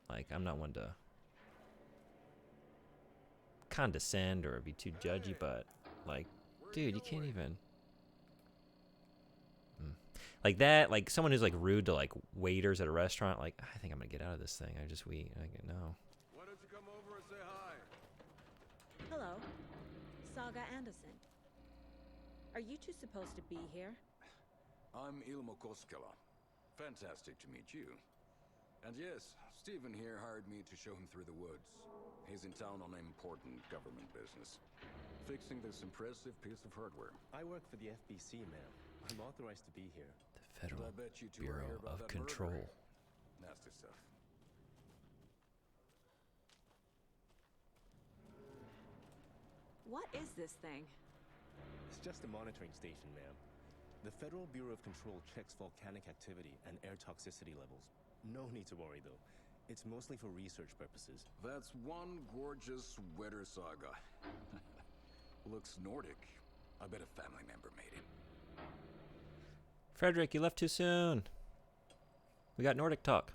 Like, I'm not one to condescend or be too judgy, but like, dude, you can't even like that. Like someone who's like rude to like waiters at a restaurant. Like, I think I'm gonna get out of this thing. I no. Why don't you come over and say hi? Hello, Saga Anderson. Are you two supposed to be here? I'm Ilmo Koskela. Fantastic to meet you. And yes, Stephen here hired me to show him through the woods. He's in town on important government business, fixing this impressive piece of hardware. I work for the FBC, ma'am. I'm authorized to be here. The Federal I bet you two are here Bureau about of that Control. murder. Nasty stuff. What is this thing? It's just a monitoring station, ma'am. The Federal Bureau of Control checks volcanic activity and air toxicity levels. No need to worry, though. It's mostly for research purposes. That's one gorgeous weather saga. Looks Nordic. I bet a family member made it. Frederick, you left too soon. We got Nordic talk.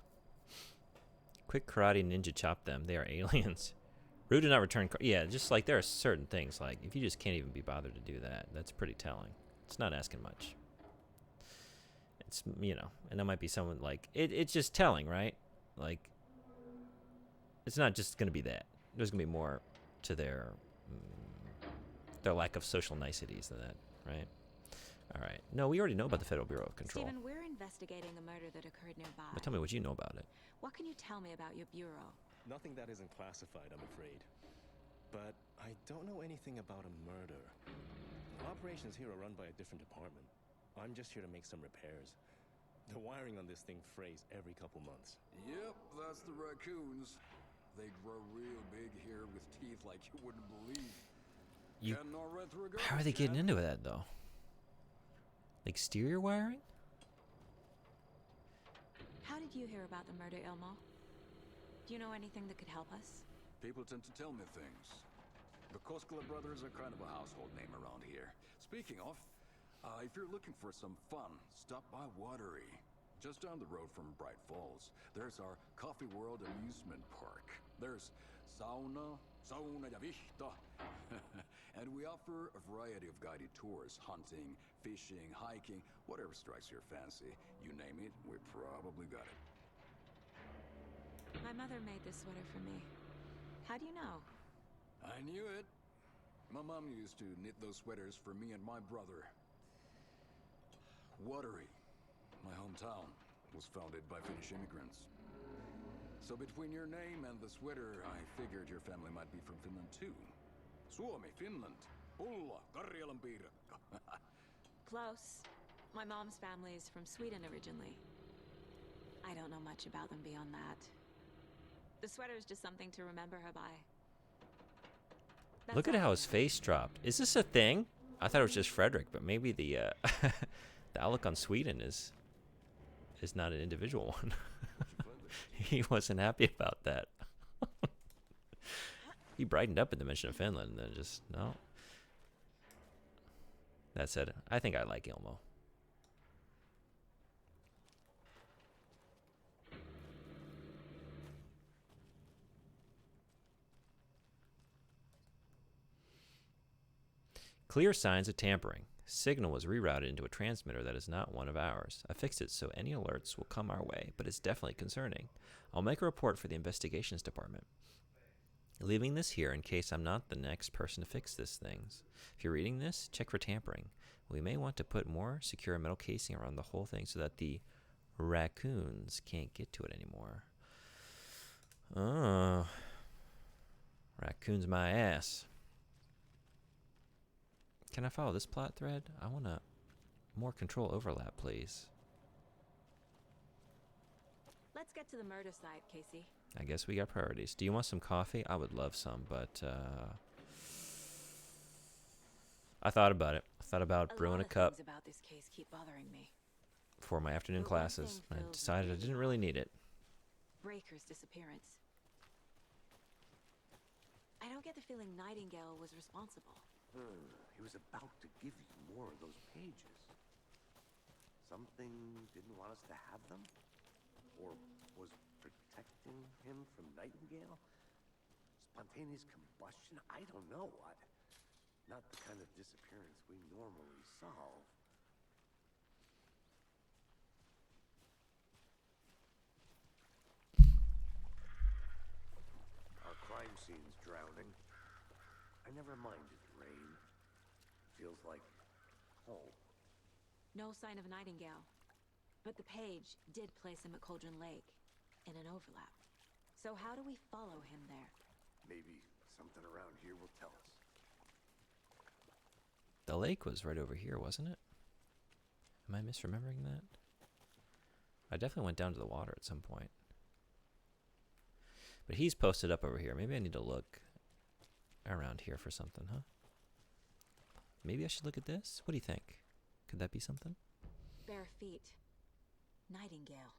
Quick karate ninja chop them. They are aliens. Rude to not return. Yeah, just like there are certain things like if you just can't even be bothered to do that, that's pretty telling. It's not asking much. It's, you know, and that might be someone like it's just telling, right? Like it's not just going to be that. There's going to be more to their lack of social niceties than that, right? All right. No, we already know about the Federal Bureau of Control. Stephen, we're investigating a murder that occurred nearby. But tell me what you know about it. What can you tell me about your bureau? Nothing that isn't classified, I'm afraid. But I don't know anything about a murder. Operations here are run by a different department. I'm just here to make some repairs. The wiring on this thing frays every couple months. Yep, that's the raccoons. They grow real big here with teeth like you wouldn't believe. How are they getting into that, though? Exterior wiring? How did you hear about the murder, Ilmo? Do you know anything that could help us? People tend to tell me things. The Koskela brothers are kind of a household name around here. Speaking of, if you're looking for some fun, stop by Watery. Just down the road from Bright Falls, there's our Coffee World amusement park. There's sauna ja vihta. And we offer a variety of guided tours, hunting, fishing, hiking, whatever strikes your fancy. You name it, we probably got it. My mother made this sweater for me. How do you know? I knew it. My mom used to knit those sweaters for me and my brother. Watery, my hometown, was founded by Finnish immigrants. So between your name and the sweater, I figured your family might be from Finland too. Suomi, Finland. Pulla, Karjalan piirakka. Close. My mom's family is from Sweden originally. I don't know much about them beyond that. The sweater is just something to remember her by. Look at how his face dropped. Is this a thing? I thought it was just Frederick, but maybe the the outlook on Sweden is not an individual one. He wasn't happy about that. He brightened up at the mention of Finland, and then just no. That said, I think I like Ilmo. Clear signs of tampering. Signal was rerouted into a transmitter that is not one of ours. I fixed it so any alerts will come our way, but it's definitely concerning. I'll make a report for the investigations department. Leaving this here in case I'm not the next person to fix these things. If you're reading this, check for tampering. We may want to put more secure metal casing around the whole thing so that the raccoons can't get to it anymore. Oh. Raccoons my ass. Can I follow this plot thread? I want to more control overlap, please. Let's get to the murder site, Casey. I guess we got priorities. Do you want some coffee? I would love some, but I thought about it. I thought about brewing a cup Things about this case keep bothering me. for my afternoon But one classes. thing I fills decided I didn't really need it. Breaker's disappearance. I don't get the feeling Nightingale was responsible. He was about to give you more of those pages. Something didn't want us to have them? Or was protecting him from Nightingale? Spontaneous combustion? I don't know. Not the kind of disappearance we normally solve. Our crime scene's drowning. I never minded rain. Feels like home. No sign of Nightingale. But the page did place him at Cauldron Lake in an overlap. So how do we follow him there? Maybe something around here will tell us. The lake was right over here, wasn't it? Am I misremembering that? I definitely went down to the water at some point. But he's posted up over here. Maybe I need to look around here for something, huh? Maybe I should look at this? What do you think? Could that be something? Bare feet. Nightingale.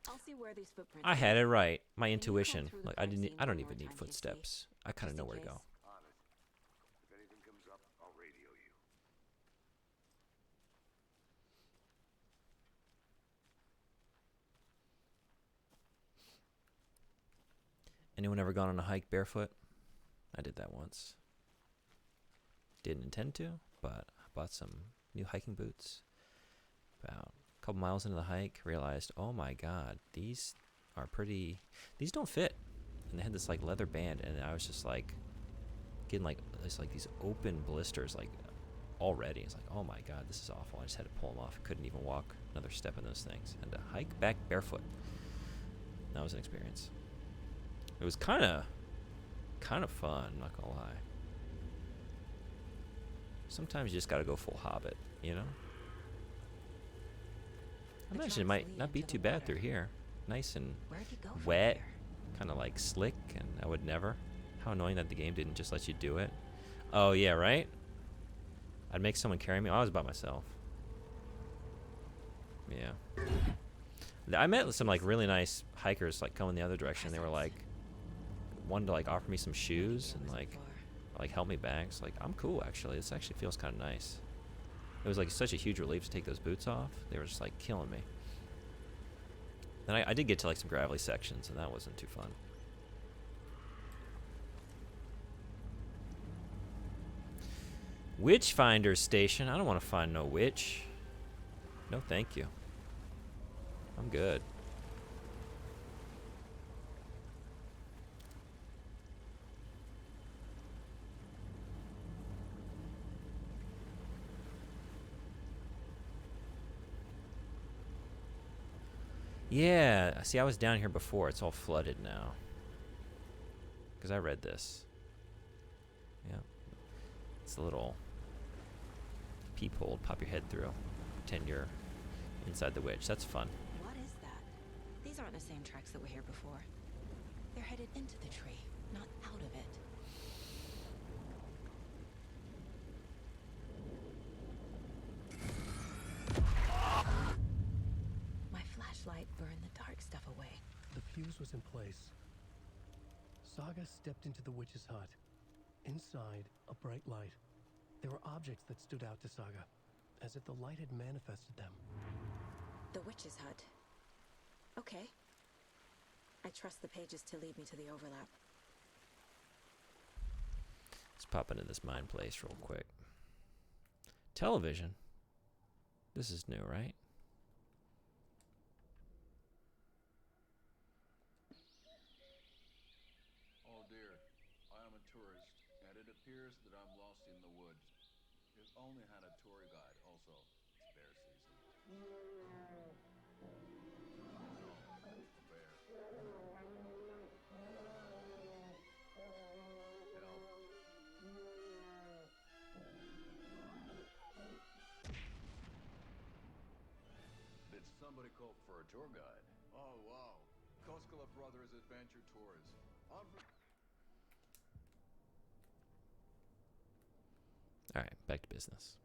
I'll see where these footprints I had it right. My Can you intuition. comb through the Like crime I scene don't one even more need time, footsteps. I kind of Just know in where to case. go. On it. If anything comes up, I'll radio you. Anyone ever gone on a hike barefoot? I did that once. Didn't intend to, but I bought some new hiking boots. About a couple miles into the hike, realized, oh my god, these are pretty. These don't fit, and they had this like leather band, and I was just like getting like these open blisters like already. It's like, oh my god, this is awful. I just had to pull them off. Couldn't even walk another step in those things, and to hike back barefoot. That was an experience. It was kind of fun, I'm not gonna lie. Sometimes you just gotta go full Hobbit, you know? I imagine it might not be too bad through here. Nice and Where'd you go from wet, here? kind of like slick, and I would never. How annoying that the game didn't just let you do it. Oh yeah, right? I'd make someone carry me. I was by myself. Yeah. I met some like really nice hikers like coming the other direction. They were like wanted to like offer me some shoes and like help me back. So like I'm cool actually. This actually feels kind of nice. It was like such a huge relief to take those boots off. They were just like killing me. Then I did get to like some gravelly sections and that wasn't too fun. Witchfinder Station. I don't want to find no witch. No thank you. I'm good. Yeah, see, I was down here before. It's all flooded now. Because I read this. Yeah. It's a little peephole to pop your head through. Pretend you're inside the witch. That's fun. What is that? These aren't the same tracks that were here before. They're headed into the tree, not out of it. My flashlight burned the dark stuff away. The fuse was in place. Saga stepped into the witch's hut. Inside, a bright light. There were objects that stood out to Saga, as if the light had manifested them. The witch's hut. Okay. I trust the pages to lead me to the overlap. Let's pop into this mine place real quick. Television. This is new, right? Oh dear, I am a tourist, and it appears that I'm lost in the woods. If only had a tour guide also. It's bear season. No, it's the bear. somebody called for a tour guide. Oh, wow. Koskela Brothers Adventure Tours. All right, back to business.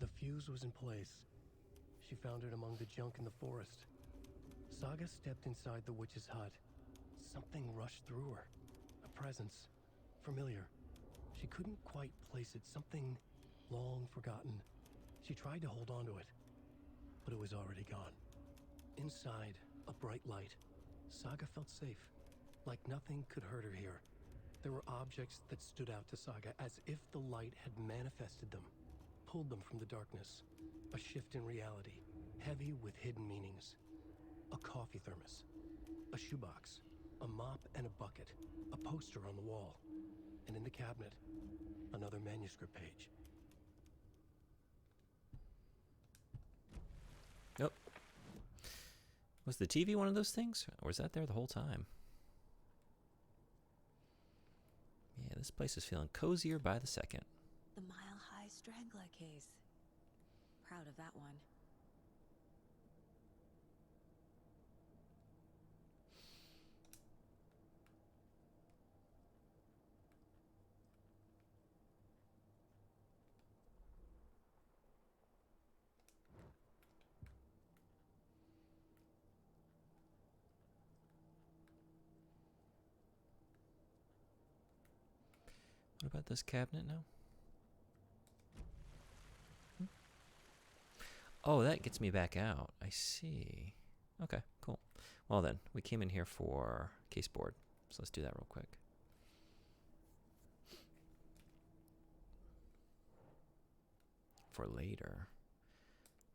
The fuse was in place. She found it among the junk in the forest. Saga stepped inside the witch's hut. Something rushed through her. A presence. Familiar. She couldn't quite place it. Something long forgotten. She tried to hold on to it, but it was already gone. Inside, a bright light. Saga felt safe, like nothing could hurt her here. There were objects that stood out to Saga as if the light had manifested them, pulled them from the darkness. A shift in reality, heavy with hidden meanings. A coffee thermos, a shoebox, a mop and a bucket, a poster on the wall, and in the cabinet, another manuscript page. Nope. Was the TV one of those things? Or was that there the whole time? Yeah, this place is feeling cozier by the second. The Mile High Strangler case. Proud of that one. What about this cabinet now? Oh, that gets me back out. I see. Okay, cool. Well then, we came in here for case board. So let's do that real quick. For later.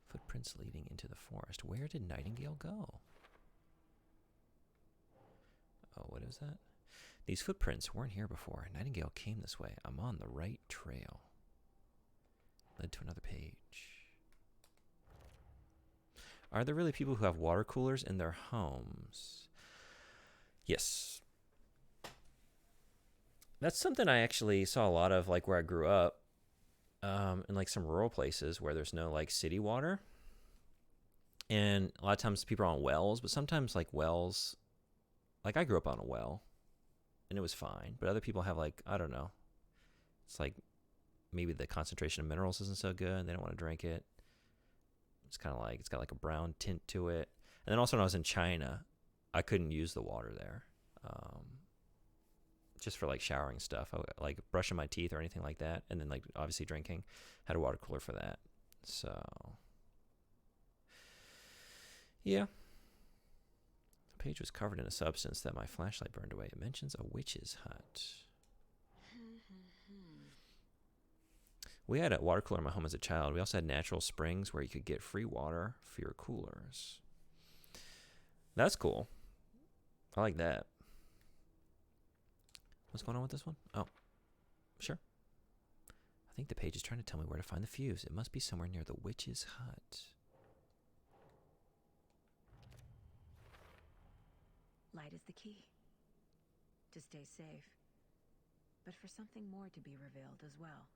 Footprints leading into the forest. Where did Nightingale go? Oh, what is that? These footprints weren't here before. Nightingale came this way. I'm on the right trail. Led to another page. Are there really people who have water coolers in their homes? Yes. That's something I actually saw a lot of, like where I grew up, in like some rural places where there's no like city water. And a lot of times people are on wells, but sometimes like wells, like I grew up on a well and it was fine, but other people have like, I don't know. It's like maybe the concentration of minerals isn't so good and they don't want to drink it. It's kind of like, it's got like a brown tint to it. And then also when I was in China, I couldn't use the water there. Just for like showering stuff, like brushing my teeth or anything like that. And then like obviously drinking, had a water cooler for that. So, yeah. The page was covered in a substance that my flashlight burned away. It mentions a witch's hut. We had a water cooler in my home as a child. We also had natural springs where you could get free water for your coolers. That's cool. I like that. What's going on with this one? Oh, sure. I think the page is trying to tell me where to find the fuse. It must be somewhere near the witch's hut. Light is the key. To stay safe. But for something more to be revealed as well.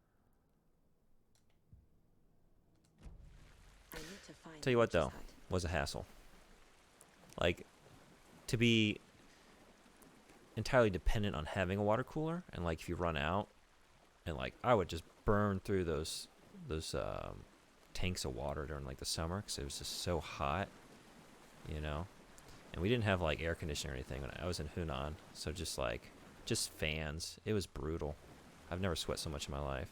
I need to find Tell you what though, was a hassle. Like, to be entirely dependent on having a water cooler, and like if you run out, and like I would just burn through those tanks of water during like the summer because it was just so hot, you know. And we didn't have like air conditioning or anything when I was in Hunan, so just fans. It was brutal. I've never sweat so much in my life.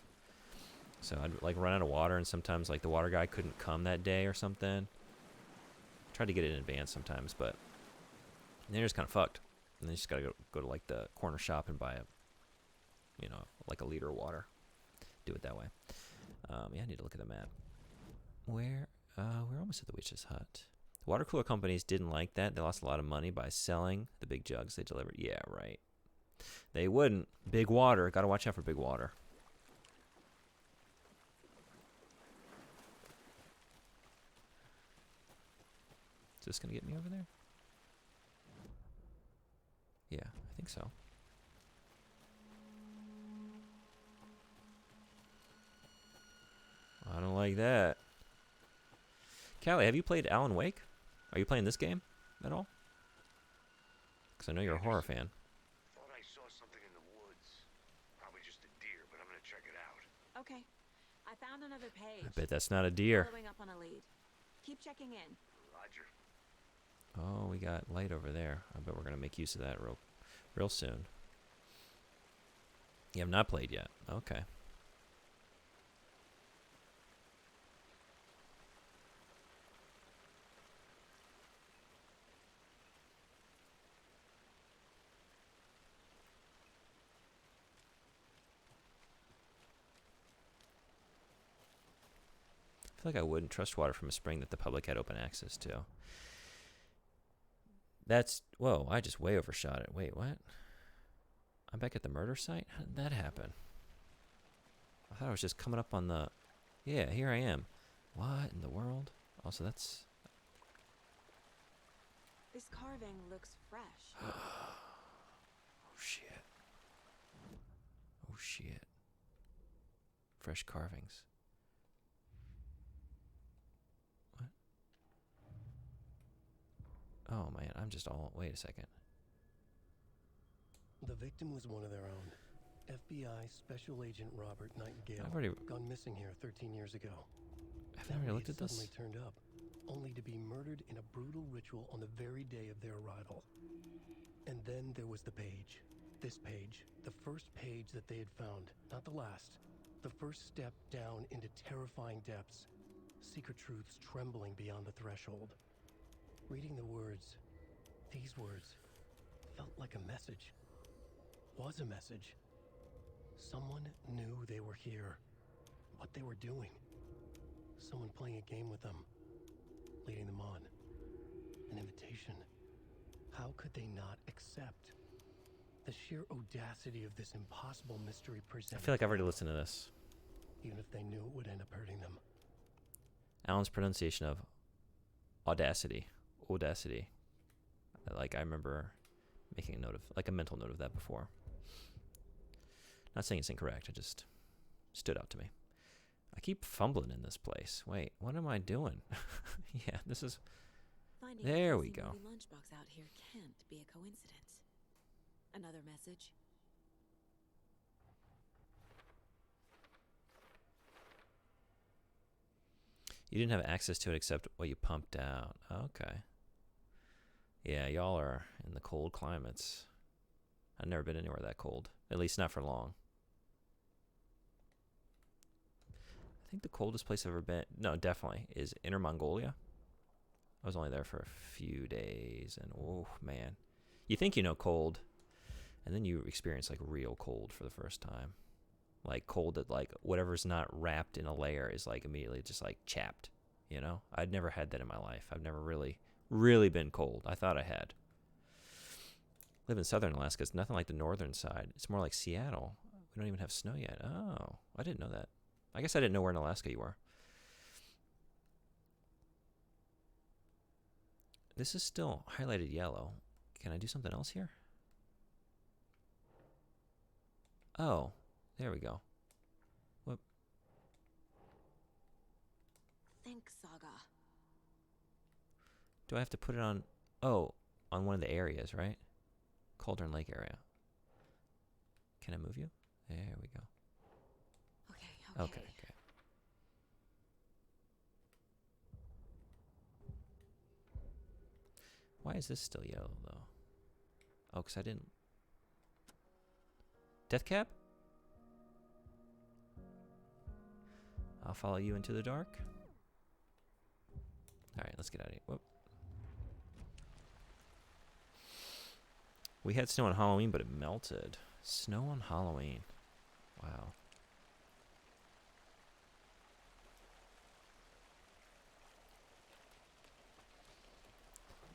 So I'd like run out of water, and sometimes like the water guy couldn't come that day or something. Tried to get it in advance sometimes, but then you're just kind of fucked. And then you just gotta go to like the corner shop and buy like a liter of water. Do it that way. Yeah, I need to look at the map. We're almost at the witch's hut. The water cooler companies didn't like that. They lost a lot of money by selling the big jugs they delivered. Yeah, right. They wouldn't. Big water. Gotta watch out for big water. Is this gonna get me over there? Yeah, I think so. like that. Callie, have you played Alan Wake? Are you playing this game at all? Because I know you're a horror fan. Thought I saw something in the woods. Probably just a deer, but I'm gonna check it out. Okay. I found another page. I bet that's not a deer. Following up on a lead. Keep checking in. Roger. Oh, we got light over there. I bet we're gonna make use of that real soon. You have not played yet. Okay. I feel like I wouldn't trust water from a spring that the public had open access to. That's... Whoa, I just way overshot it. Wait, what? I'm back at the murder site? How did that happen? I thought I was just coming up on the... Yeah, here I am. What in the world? Also, that's... This carving looks fresh. Oh, shit. Oh, shit. Fresh carvings. What? Oh, man, I'm just all... Wait a second. The victim was one of their own. FBI Special Agent Robert Nightingale. I've already... gone missing here 13 years ago. I've never looked at this. Suddenly turned up, only to be murdered in a brutal ritual on the very day of their arrival. And then there was the page. This page, the first page that they had found, not the last. The first step down into terrifying depths. Secret truths trembling beyond the threshold. Reading the words, these words, felt like a message. Was a message. Someone knew they were here, what they were doing. Someone playing a game with them, leading them on. An invitation. How could they not accept? The sheer audacity of this impossible mystery I presented. feel like I've already listened to this. Even if they knew it would end up hurting them. Alan's pronunciation of audacity. Audacity. Like, I remember making a note of, like a mental note of that before. Not saying it's incorrect, it just stood out to me. I keep fumbling in this place. Wait, what am I doing? Yeah, this is... Finding There a we fuzzy go. movie lunchbox out here can't be a coincidence. Another message. You didn't have access to it except what you pumped out. Okay. Yeah, y'all are in the cold climates. I've never been anywhere that cold. At least not for long. I think the coldest place I've ever been... No, definitely, is Inner Mongolia. I was only there for a few days, and oh, man. You think you know cold, and then you experience, like, real cold for the first time. Like, cold that, like, whatever's not wrapped in a layer is, like, immediately just, like, chapped, you know? I'd never had that in my life. I've never really been cold. I thought I had. Live in southern Alaska. It's nothing like the northern side. It's more like Seattle. We don't even have snow yet. Oh, I didn't know that. I guess I didn't know where in Alaska you were. This is still highlighted yellow. Can I do something else here? Oh, there we go. Whoop. Think Saga. Do I have to put it on... Oh, on one of the areas, right? Cauldron Lake area. Can I move you? There we go. Okay. Why is this still yellow, though? Oh, because I didn't... Death Cab? I'll follow you into the dark. Alright, let's get out of here. Whoop. We had snow on Halloween, but it melted. Snow on Halloween. Wow.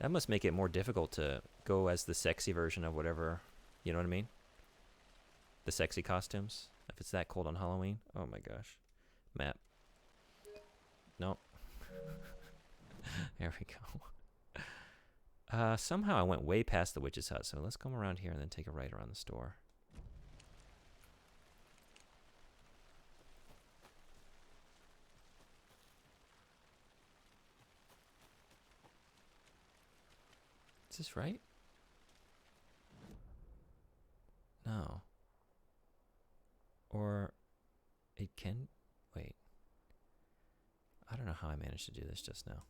That must make it more difficult to go as the sexy version of whatever, you know what I mean? The sexy costumes. If it's that cold on Halloween. Oh my gosh. Map. Nope. There we go. Somehow I went way past the witch's hut, so let's come around here and then take a right around the store. Is this right? No. Or it can... Wait. I don't know how I managed to do this just now.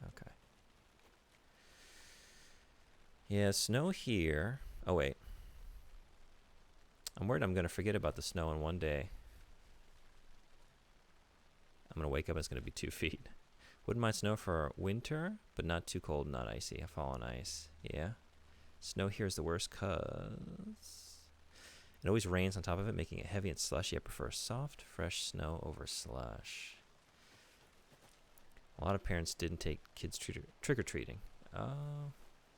Okay. Yeah, snow here. Oh, wait. I'm worried I'm going to forget about the snow in one day. I'm going to wake up and it's going to be 2 feet. Wouldn't mind snow for winter, but not too cold, not icy. I fall on ice. Yeah. Snow here is the worst because it always rains on top of it, making it heavy and slushy. I prefer soft, fresh snow over slush. A lot of parents didn't take kids trick-or-treating. Oh,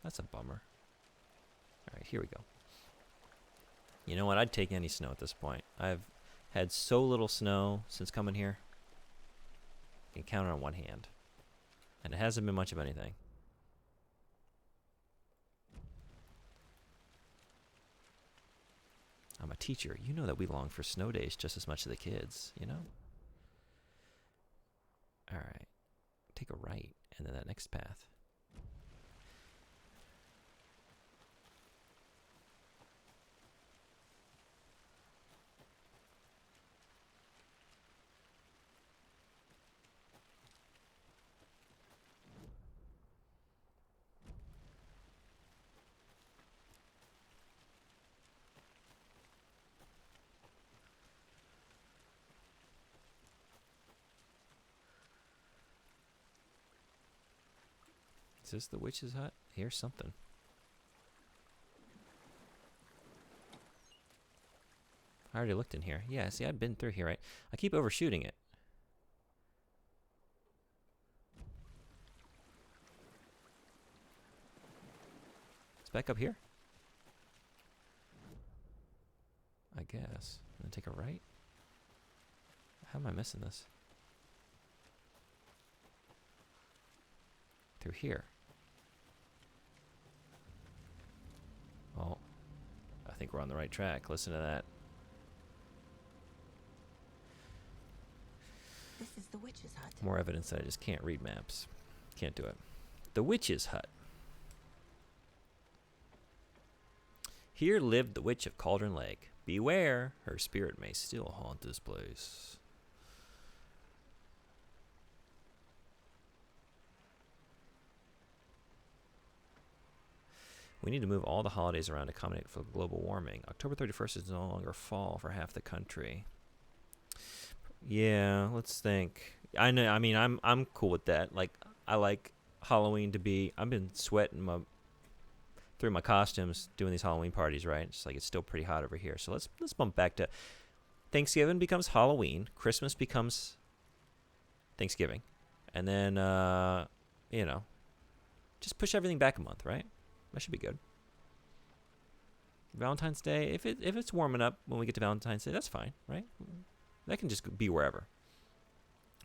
that's a bummer. All right, here we go. You know what? I'd take any snow at this point. I've had so little snow since coming here. I can count it on one hand. And it hasn't been much of anything. I'm a teacher. You know that we long for snow days just as much as the kids, you know? All right. Take a right, and then that next path. Is this the witch's hut? Here's something. I already looked in here. Yeah, see, I've been through here, right? I keep overshooting it. It's back up here? I guess. And then take a right? How am I missing this? Through here. Well, I think we're on the right track. Listen to that. This is the witch's hut. More evidence that I just can't read maps. Can't do it. The witch's hut. Here lived the witch of Cauldron Lake. Beware, her spirit may still haunt this place. We need to move all the holidays around to accommodate for global warming. October 31st is no longer fall for half the country. Yeah, let's think. I know. I mean, I'm cool with that. Like, I like Halloween to be. I've been sweating through my costumes doing these Halloween parties, right? It's like it's still pretty hot over here. So let's bump back to Thanksgiving becomes Halloween, Christmas becomes Thanksgiving, and then you know, just push everything back a month, right? That should be good. Valentine's Day, if it's warming up when we get to Valentine's Day, that's fine, right? That can just be wherever.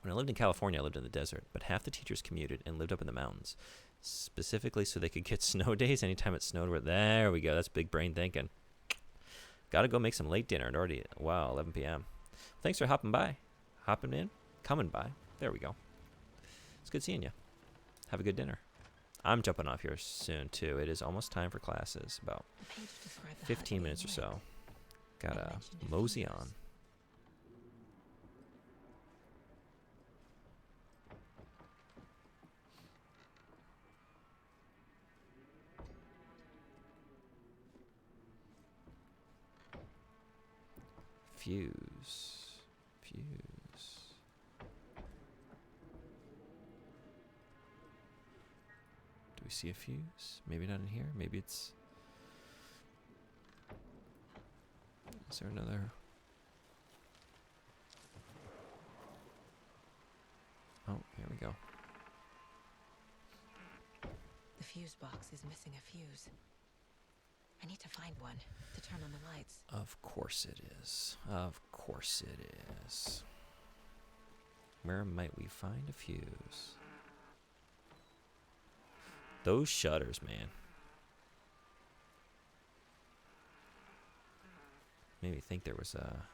When I lived in California, I lived in the desert, but half the teachers commuted and lived up in the mountains, specifically so they could get snow days anytime it snowed. There we go. That's big brain thinking. Got to go make some late dinner. And already, wow, 11 p.m. Thanks for hopping by. Hopping in? Coming by. There we go. It's good seeing you. Have a good dinner. I'm jumping off here soon, too. It is almost time for classes. About 15 minutes or so. Gotta mosey on. Fuse. Do we see a fuse? Maybe not in here. Maybe it's... Is there another... Oh, here we go. The fuse box is missing a fuse. I need to find one to turn on the lights. Of course it is. Of course it is. Where might we find a fuse? Those shutters, man. Made me think there was a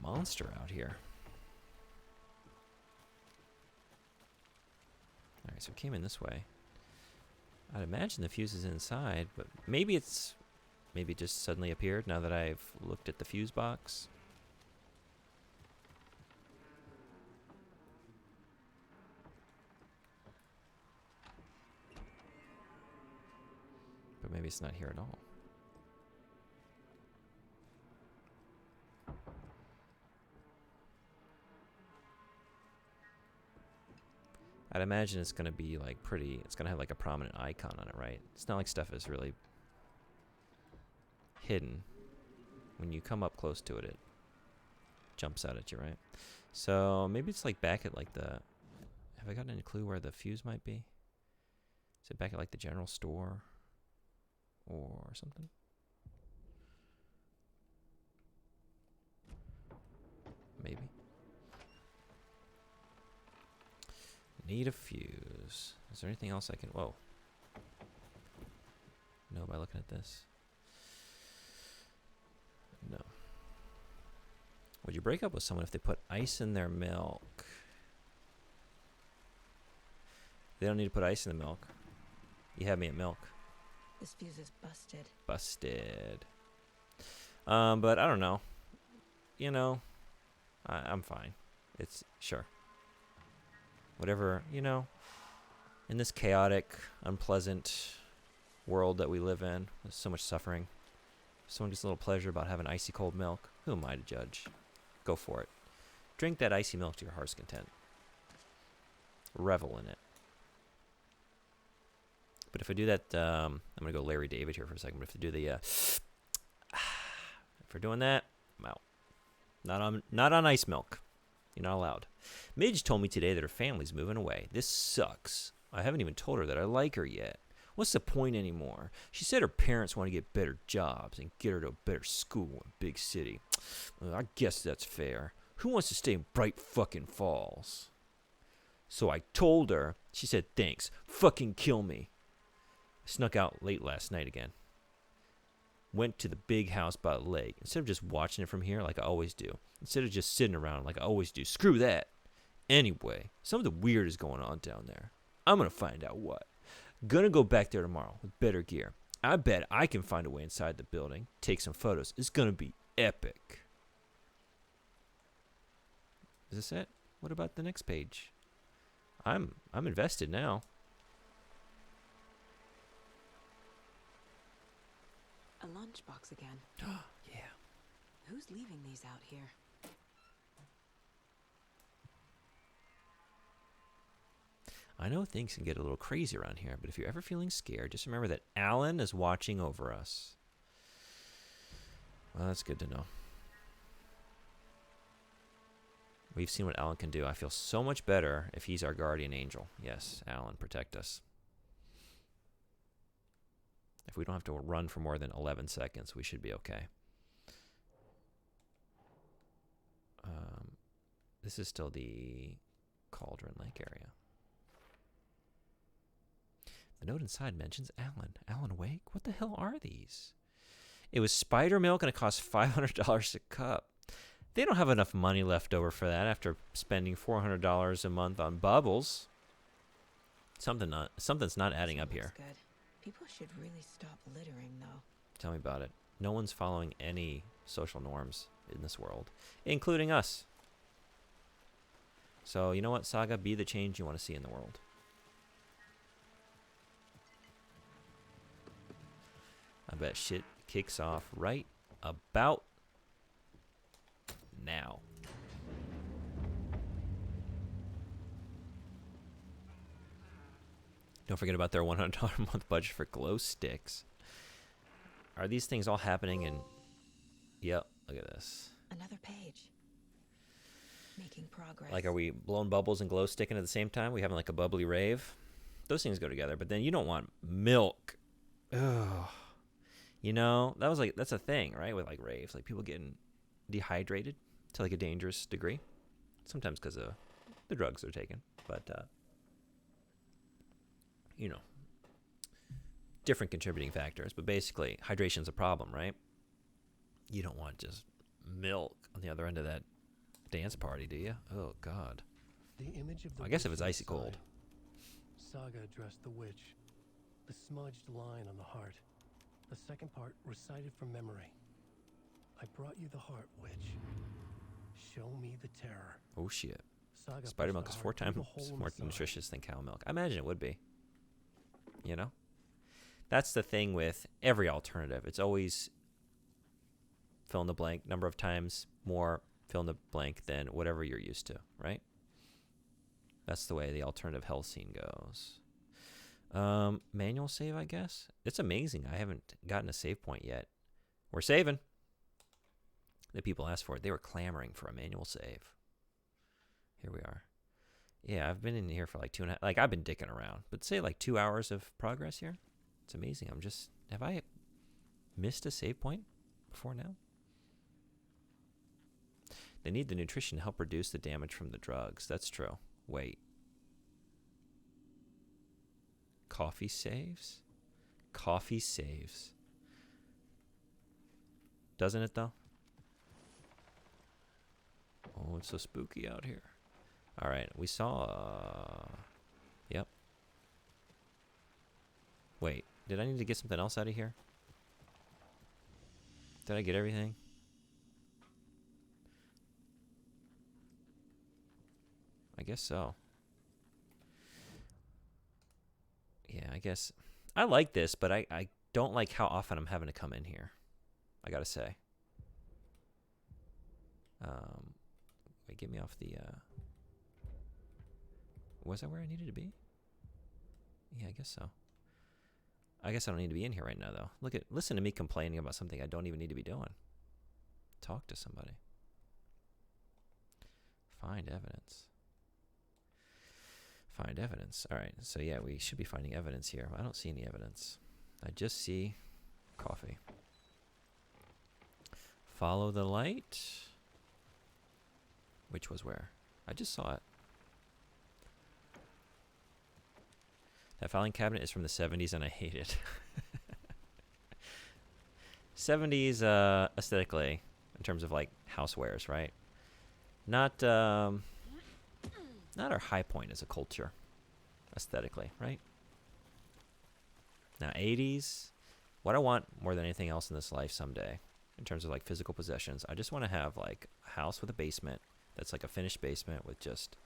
monster out here. All Alright, so it came in this way. I'd imagine the fuse is inside, but maybe it just suddenly appeared now that I've looked at the fuse box. But maybe it's not here at all. I'd imagine it's going to be like pretty, it's going to have like a prominent icon on it, right? It's not like stuff is really hidden. When you come up close to it, it jumps out at you, right? So maybe it's like back at like the, have I gotten any clue where the fuse might be? Is it back at like the general store or something? Maybe. Need a fuse. Is there anything else I can... Whoa. No, by looking at this. No. Would you break up with someone if they put ice in their milk? They don't need to put ice in the milk. You have me at milk. This fuse is busted. Busted. But I don't know. You know, I'm fine. It's... Sure. Whatever, you know, in this chaotic, unpleasant world that we live in, there's so much suffering. If someone gets a little pleasure about having icy cold milk, who am I to judge? Go for it. Drink that icy milk to your heart's content. Revel in it. But if I do that, I'm going to go Larry David here for a second, but if I do the, if we're doing that, I'm out. Not on ice milk. You're not allowed. Midge told me today that her family's moving away. This sucks. I haven't even told her that I like her yet. What's the point anymore? She said her parents want to get better jobs and get her to a better school in a big city. Well, I guess that's fair. Who wants to stay in Bright fucking Falls? So I told her. She said, thanks. Fucking kill me. I snuck out late last night again. Went to the big house by the lake. Instead of just watching it from here like I always do. Instead of just sitting around like I always do. Screw that. Anyway, something weird is going on down there. I'm going to find out what. Gonna go back there tomorrow with better gear. I bet I can find a way inside the building. Take some photos. It's going to be epic. Is this it? What about the next page? I'm invested now. A lunchbox again. Yeah. Who's leaving these out here? I know things can get a little crazy around here, but if you're ever feeling scared, just remember that Alan is watching over us. Well, that's good to know. We've seen what Alan can do. I feel so much better if he's our guardian angel. Yes, Alan, protect us. If we don't have to run for more than 11 seconds, we should be okay. This is still the Cauldron Lake area. The note inside mentions Alan. Alan Wake? What the hell are these? It was spider milk and it cost $500 a cup. They don't have enough money left over for that after spending $400 a month on bubbles. Something's not adding up here. Good. People should really stop littering, though. Tell me about it. No one's following any social norms in this world, including us. So, you know what, Saga? Be the change you want to see in the world. I bet shit kicks off right about now. Don't forget about their $100 a month budget for glow sticks. Are these things all happening in... Yep, look at this. Another page. Making progress. Like, are we blowing bubbles and glow sticking at the same time? We having like a bubbly rave? Those things go together, but then you don't want milk. Ugh. You know, that's a thing, right? With like raves, like people getting dehydrated to like a dangerous degree. Sometimes because of the drugs they're taking, but you know, different contributing factors. But basically, hydration's a problem, right? You don't want just milk on the other end of that dance party, do you? Oh God. The image of the I guess if it's witch icy cold. Saga addressed the witch. The smudged line on the heart. The second part recited from memory. I brought you the heart, witch. Show me the terror. Oh shit. Saga Spider pushed milk the is 4 heart through times the hole in more the side. nutritious than cow milk. I imagine it would be. You know? That's the thing with every alternative. It's always fill in the blank, number of times more fill in the blank than whatever you're used to, right? That's the way the alternative health scene goes. Manual save, I guess. It's amazing. I haven't gotten a save point yet. We're saving. The people asked for it. They were clamoring for a manual save. Here we are. Yeah, I've been in here for like 2.5. Like I've been dicking around, but say like 2 hours of progress here. It's amazing. Have I missed a save point before now? They need the nutrition to help reduce the damage from the drugs. That's true. Wait. Coffee saves? Coffee saves. Doesn't it though? Oh, it's so spooky out here. All right, we saw... Yep. Wait, did I need to get something else out of here? Did I get everything? I guess so. Yeah, I guess. I like this, but I don't like how often I'm having to come in here. I gotta say. Wait, get me off the... Was that where I needed to be? Yeah, I guess so. I guess I don't need to be in here right now, though. Listen to me complaining about something I don't even need to be doing. Talk to somebody. Find evidence. Find evidence. All right, so yeah, we should be finding evidence here. I don't see any evidence. I just see coffee. Follow the light. Which was where? I just saw it. That filing cabinet is from the 70s and I hate it. 70s aesthetically, in terms of like housewares, right? Not our high point as a culture, aesthetically, right? Now 80s, what I want more than anything else in this life someday, in terms of like physical possessions, I just want to have like a house with a basement that's like a finished basement with just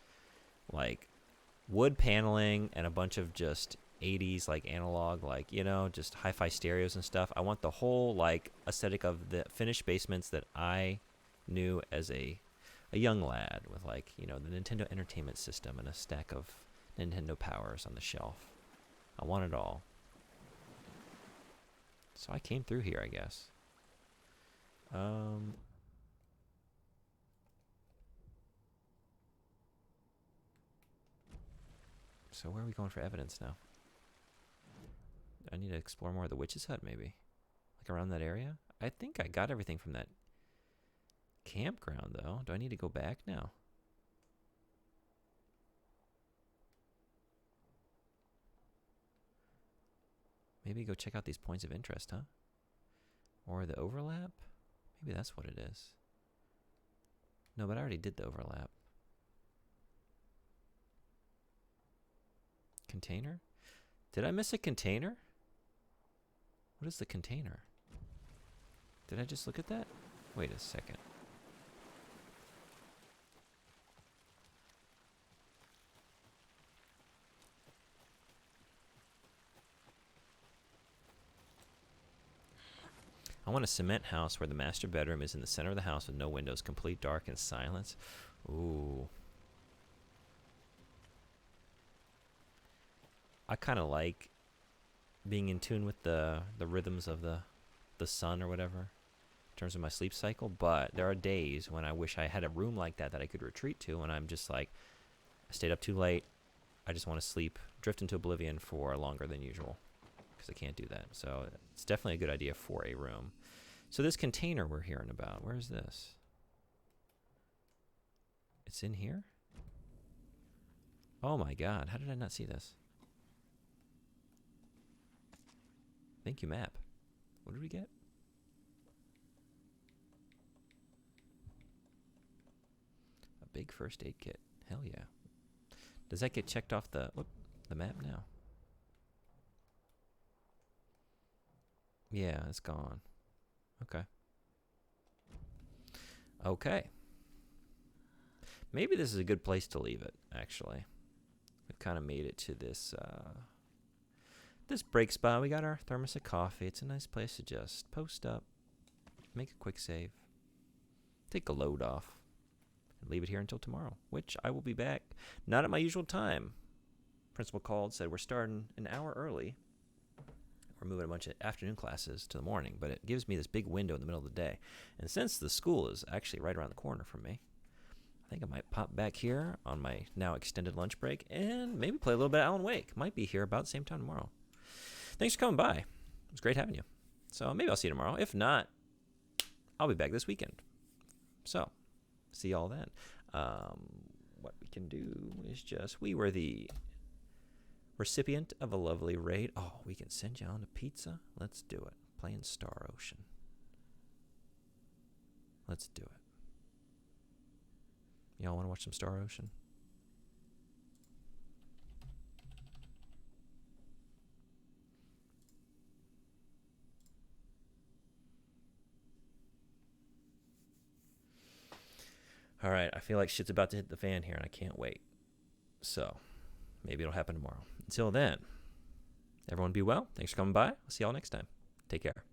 like wood paneling and a bunch of just 80s like analog, like, you know, just hi-fi stereos and stuff. I want the whole like aesthetic of the finished basements that I knew as a young lad, with like, you know, the Nintendo Entertainment System and a stack of Nintendo Powers on the shelf. I want it all. So I came through here, I guess. So where are we going for evidence now? I need to explore more of the witch's hut, maybe. Like around that area? I think I got everything from that campground, though. Do I need to go back now? Maybe go check out these points of interest, huh? Or the overlap? Maybe that's what it is. No, but I already did the overlap. Container? Did I miss a container? What is the container? Did I just look at that? Wait a second. I want a cement house where the master bedroom is in the center of the house with no windows, complete dark and silence. Ooh. I kind of like being in tune with the rhythms of the sun or whatever in terms of my sleep cycle, but there are days when I wish I had a room like that I could retreat to, and I'm just like, I stayed up too late, I just want to sleep, drift into oblivion for longer than usual, because I can't do that. So it's definitely a good idea for a room. So this container we're hearing about, where is this? It's in here? Oh my god, how did I not see this? Thank you, map. What did we get? A big first aid kit. Hell yeah. Does that get checked off the... Whoop, the map now. Yeah, it's gone. Okay. Okay. Maybe this is a good place to leave it, actually. We've kind of made it to this this break spot. We got our thermos of coffee. It's a nice place to just post up, make a quick save, take a load off, and leave it here until tomorrow, which I will be back. Not at my usual time. Principal called, said we're starting an hour early. We're moving a bunch of afternoon classes to the morning, but it gives me this big window in the middle of the day. And since the school is actually right around the corner from me, I think I might pop back here on my now extended lunch break and maybe play a little bit of Alan Wake. Might be here about the same time tomorrow. Thanks for coming by. It was great having you. So maybe I'll see you tomorrow. If not, I'll be back this weekend. So, see y'all then. What we can do is just, we were the recipient of a lovely raid. Oh, we can send you on a pizza? Let's do it. Playing Star Ocean. Let's do it. Y'all want to watch some Star Ocean? All right, I feel like shit's about to hit the fan here, and I can't wait. So, maybe it'll happen tomorrow. Until then, everyone be well. Thanks for coming by. I'll see y'all next time. Take care.